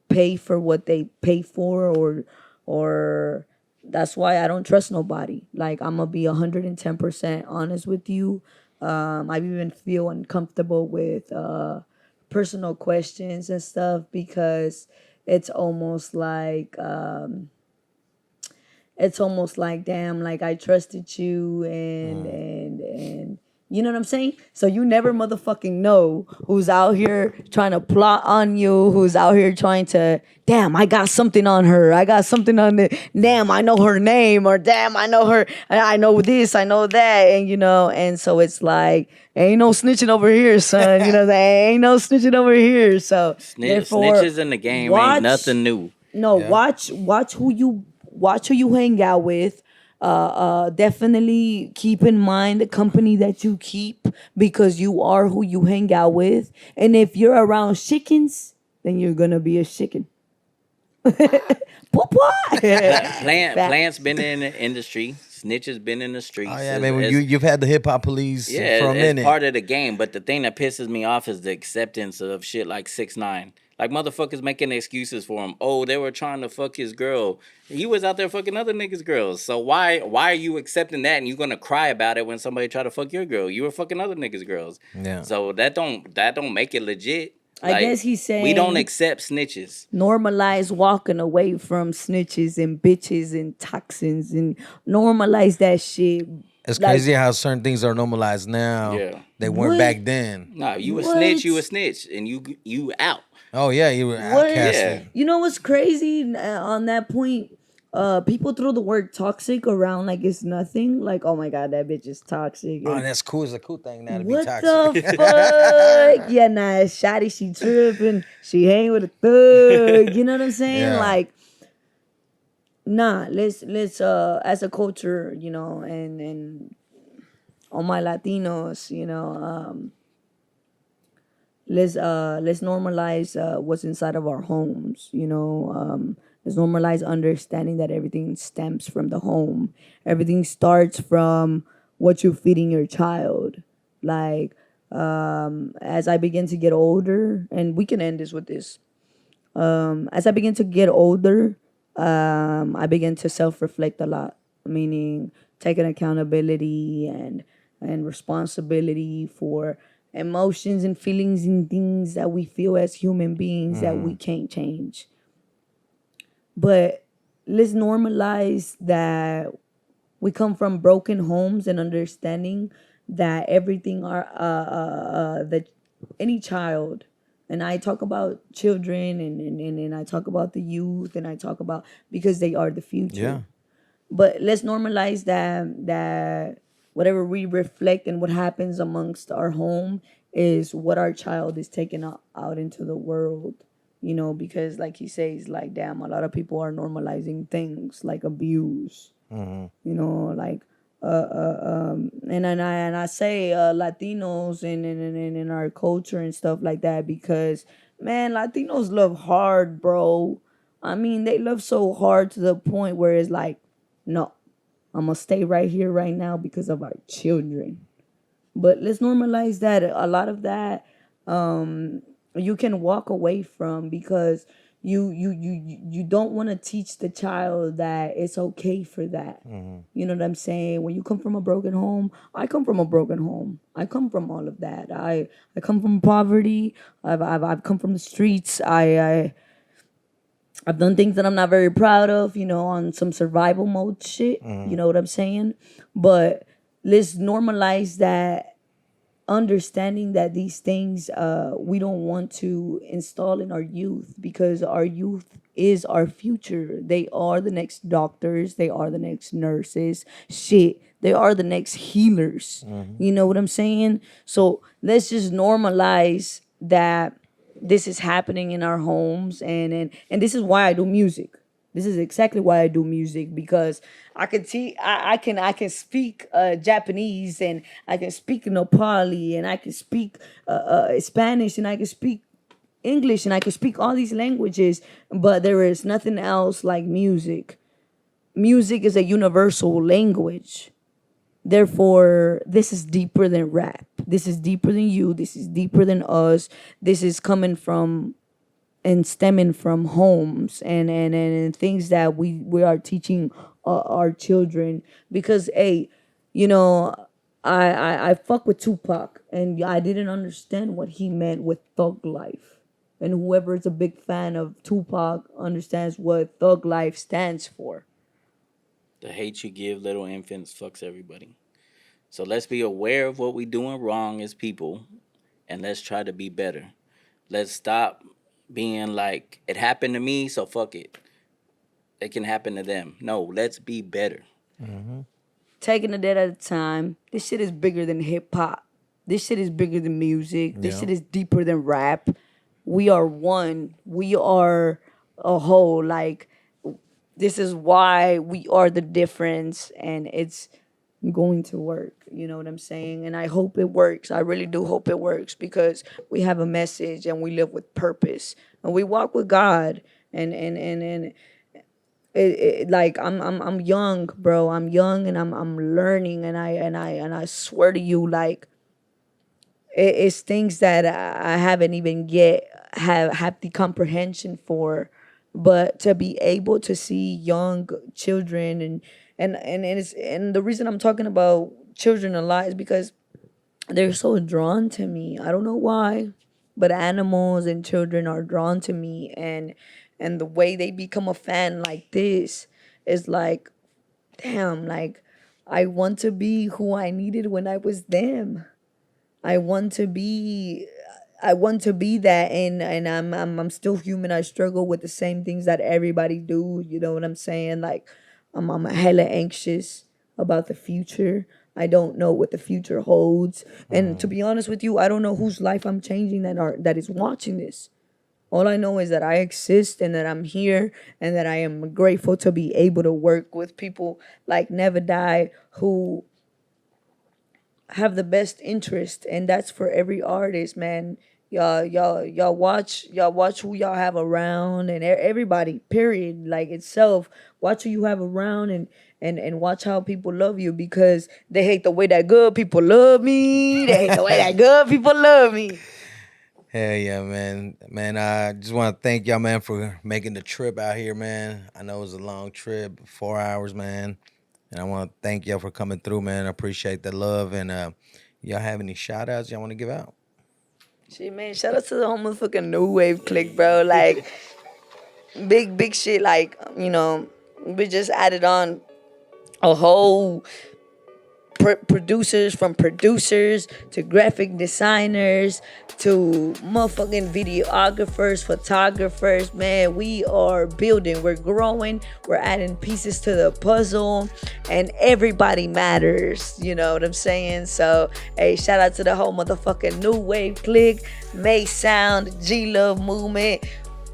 pay for what they pay for, or that's why I don't trust nobody. Like, I'm gonna be 110% honest with you. I even feel uncomfortable with personal questions and stuff, because it's almost like damn, like I trusted you, and you know what I'm saying? So you never motherfucking know who's out here trying to plot on you, who's out here trying to, damn, I got something on her, I got something on the, damn, I know her name, or damn, I know her, I know this, I know that, and so it's like, ain't no snitching over here, son. Ain't no snitching over here. So therefore, snitches in the game ain't nothing new. No, watch who you hang out with. Definitely keep in mind the company that you keep, because you are who you hang out with. And if you're around chickens, then you're gonna be a chicken. Plants been in the industry. Snitches been in the streets. Oh yeah, man. You've had the hip hop police for a minute. It's part of the game. But the thing that pisses me off is the acceptance of shit like 6ix9ine. Like, motherfuckers making excuses for him. Oh, they were trying to fuck his girl. He was out there fucking other niggas' girls. So why are you accepting that, and you gonna cry about it when somebody try to fuck your girl? You were fucking other niggas' girls. Yeah. So that don't make it legit. I guess he's saying we don't accept snitches. Normalize walking away from snitches and bitches and toxins, and normalize that shit. It's crazy how certain things are normalized now. Yeah. They weren't back then. Nah, you a snitch, and you out. Oh yeah, you were outcasted. Yeah. You know what's crazy on that point? People throw the word toxic around like it's nothing. Like, oh my god, that bitch is toxic. Oh, that's cool. It's a cool thing now to be what toxic. What the fuck? Yeah, nah, shawty, she tripping. She hang with a thug. You know what I'm saying? Yeah. Like, nah, let's as a culture, and all my Latinos, let's normalize what's inside of our homes. Let's normalize understanding that everything stems from the home. Everything starts from what you're feeding your child. Like, as I begin to get older, and we can end this with this. As I begin to get older, I begin to self-reflect a lot, meaning taking accountability and responsibility for emotions and feelings and things that we feel as human beings that we can't change. But let's normalize that we come from broken homes, and understanding that everything that any child, and I talk about children and I talk about the youth, and I talk about, because they are the future. Yeah. But let's normalize that whatever we reflect and what happens amongst our home is what our child is taking out into the world. Because like he says, like, damn, a lot of people are normalizing things like abuse. Like, and I say Latinos and in our culture and stuff like that, because, man, Latinos love hard, bro. I mean, they love so hard to the point where it's like, no, I'm gonna stay right here right now because of our children. But let's normalize that. A lot of that you can walk away from, because you don't want to teach the child that it's okay for that. You know what I'm saying? When you come from a broken home, I come from a broken home. I come from all of that. I come from poverty. I've come from the streets. I've done things that I'm not very proud of, on some survival mode shit. You know what I'm saying? But let's normalize that, understanding that these things we don't want to install in our youth, because our youth is our future. They are the next doctors. They are the next nurses. Shit. They are the next healers. You know what I'm saying? So let's just normalize that this is happening in our homes, and this is why I do music. This is exactly why I do music, because I can speak Japanese, and I can speak Nepali, and I can speak Spanish, and I can speak English, and I can speak all these languages, but there is nothing else like music. Music is a universal language. Therefore, this is deeper than rap. This is deeper than you. This is deeper than us. This is coming from and stemming from homes and things that we are teaching our children. Because, hey, I fuck with Tupac, and I didn't understand what he meant with thug life. And whoever is a big fan of Tupac understands what thug life stands for. The hate you give little infants fucks everybody. So let's be aware of what we're doing wrong as people, and let's try to be better. Let's stop being like, it happened to me, so fuck it. It can happen to them. No, let's be better. Taking a day at a time. This shit is bigger than hip hop. This shit is bigger than music. This shit is deeper than rap. We are one. We are a whole. Like, this is why we are the difference, and it's going to work. You know what I'm saying? And I hope it works. I really do hope it works, because we have a message and we live with purpose and we walk with God. And like I'm young, bro. I'm young, and I'm learning, and I swear to you, like, it's things that I haven't even yet have the comprehension for. But to be able to see young children and the reason I'm talking about children a lot is because they're so drawn to me. I don't know why, but animals and children are drawn to me, and the way they become a fan like this is like, damn, like, I want to be who I needed when I was them. I want to be that, and I'm still human. I struggle with the same things that everybody do. You know what I'm saying? Like, I'm hella anxious about the future. I don't know what the future holds, and to be honest with you, I don't know whose life I'm changing that is watching this. All I know is that I exist, and that I'm here, and that I am grateful to be able to work with people like Mrnevadie, who have the best interest, and that's for every artist, man. Y'all watch who y'all have around, and everybody, period, like itself. Watch who you have around, and watch how people love you, because they hate the way that good people love me. They hate the way that good people love me. Hell yeah, man. Man, I just want to thank y'all, man, for making the trip out here, man. I know it was a long trip, 4 hours, man. And I want to thank y'all for coming through, man. I appreciate the love. And y'all have any shout-outs y'all want to give out? Shit, man, shout out to the whole motherfucking New Wave clique, bro. Like, big shit. Like, we just added on a whole producers, from producers to graphic designers to motherfucking videographers, photographers. Man, we are building, we're growing, we're adding pieces to the puzzle, and everybody matters. You know what I'm saying? So, hey, shout out to the whole motherfucking New Wave clique, May Sound, Geelove movement.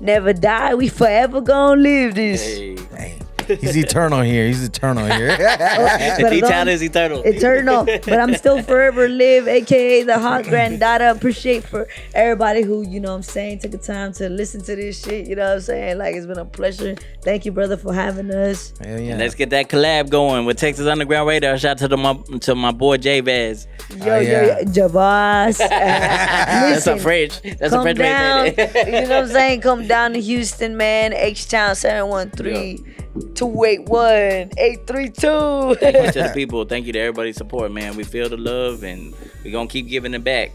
Mrnevadie, we forever gonna live this. Hey. He's eternal here. He's eternal here. Eternal is eternal. Eternal. But I'm still forever live, aka the hot granddaughter. Appreciate for everybody who, took the time to listen to this shit. You know what I'm saying? Like, it's been a pleasure. Thank you, brother, for having us. Hell yeah. And let's get that collab going with Texas Underground Radar. Shout out to my boy J-Vaz. Yo, Javas. That's a French. That's a French down, way to say it. You know what I'm saying? Come down to Houston, man. H-Town 713. 281-832. Thank you to the people. Thank you to everybody's support, man. We feel the love, and we're going to keep giving it back.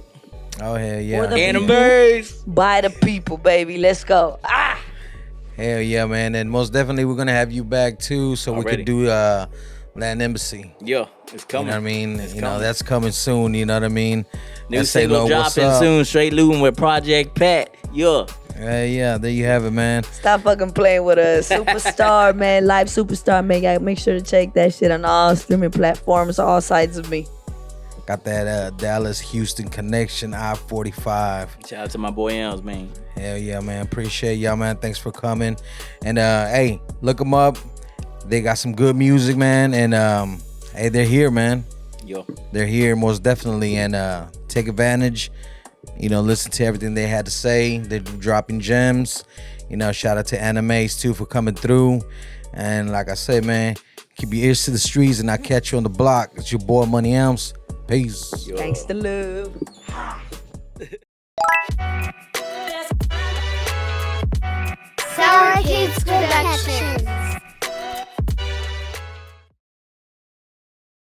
Oh, hell yeah. For the Annamvze. By the people, baby. Let's go. Ah! Hell yeah, man. And most definitely we're gonna have you back too, so we Already. could do Annamvze. Yeah, it's coming. You know what I mean? It's You know, coming. that's coming soon, you know what I mean? New And say, single "Lo, what's dropping up?" soon. Straight looting with Project Pat. Yeah. Yeah, there you have it, man. Stop fucking playing with us. Superstar, man. Live Superstar, man. Gotta make sure to check that shit on all streaming platforms, all sides of me. Got that Dallas-Houston connection, I-45. Shout out to my boy Elms, man. Hell yeah, man. Appreciate y'all, man. Thanks for coming. And hey, look them up. They got some good music, man. And hey, they're here, man. Yo. They're here most definitely. And take advantage. You know, listen to everything they had to say. They're dropping gems. You know, shout out to Annamvze too for coming through. And like I said, man, keep your ears to the streets and I'll catch you on the block. It's your boy Money Elms. Peace. Yo. Thanks to love. SourKidsProductions.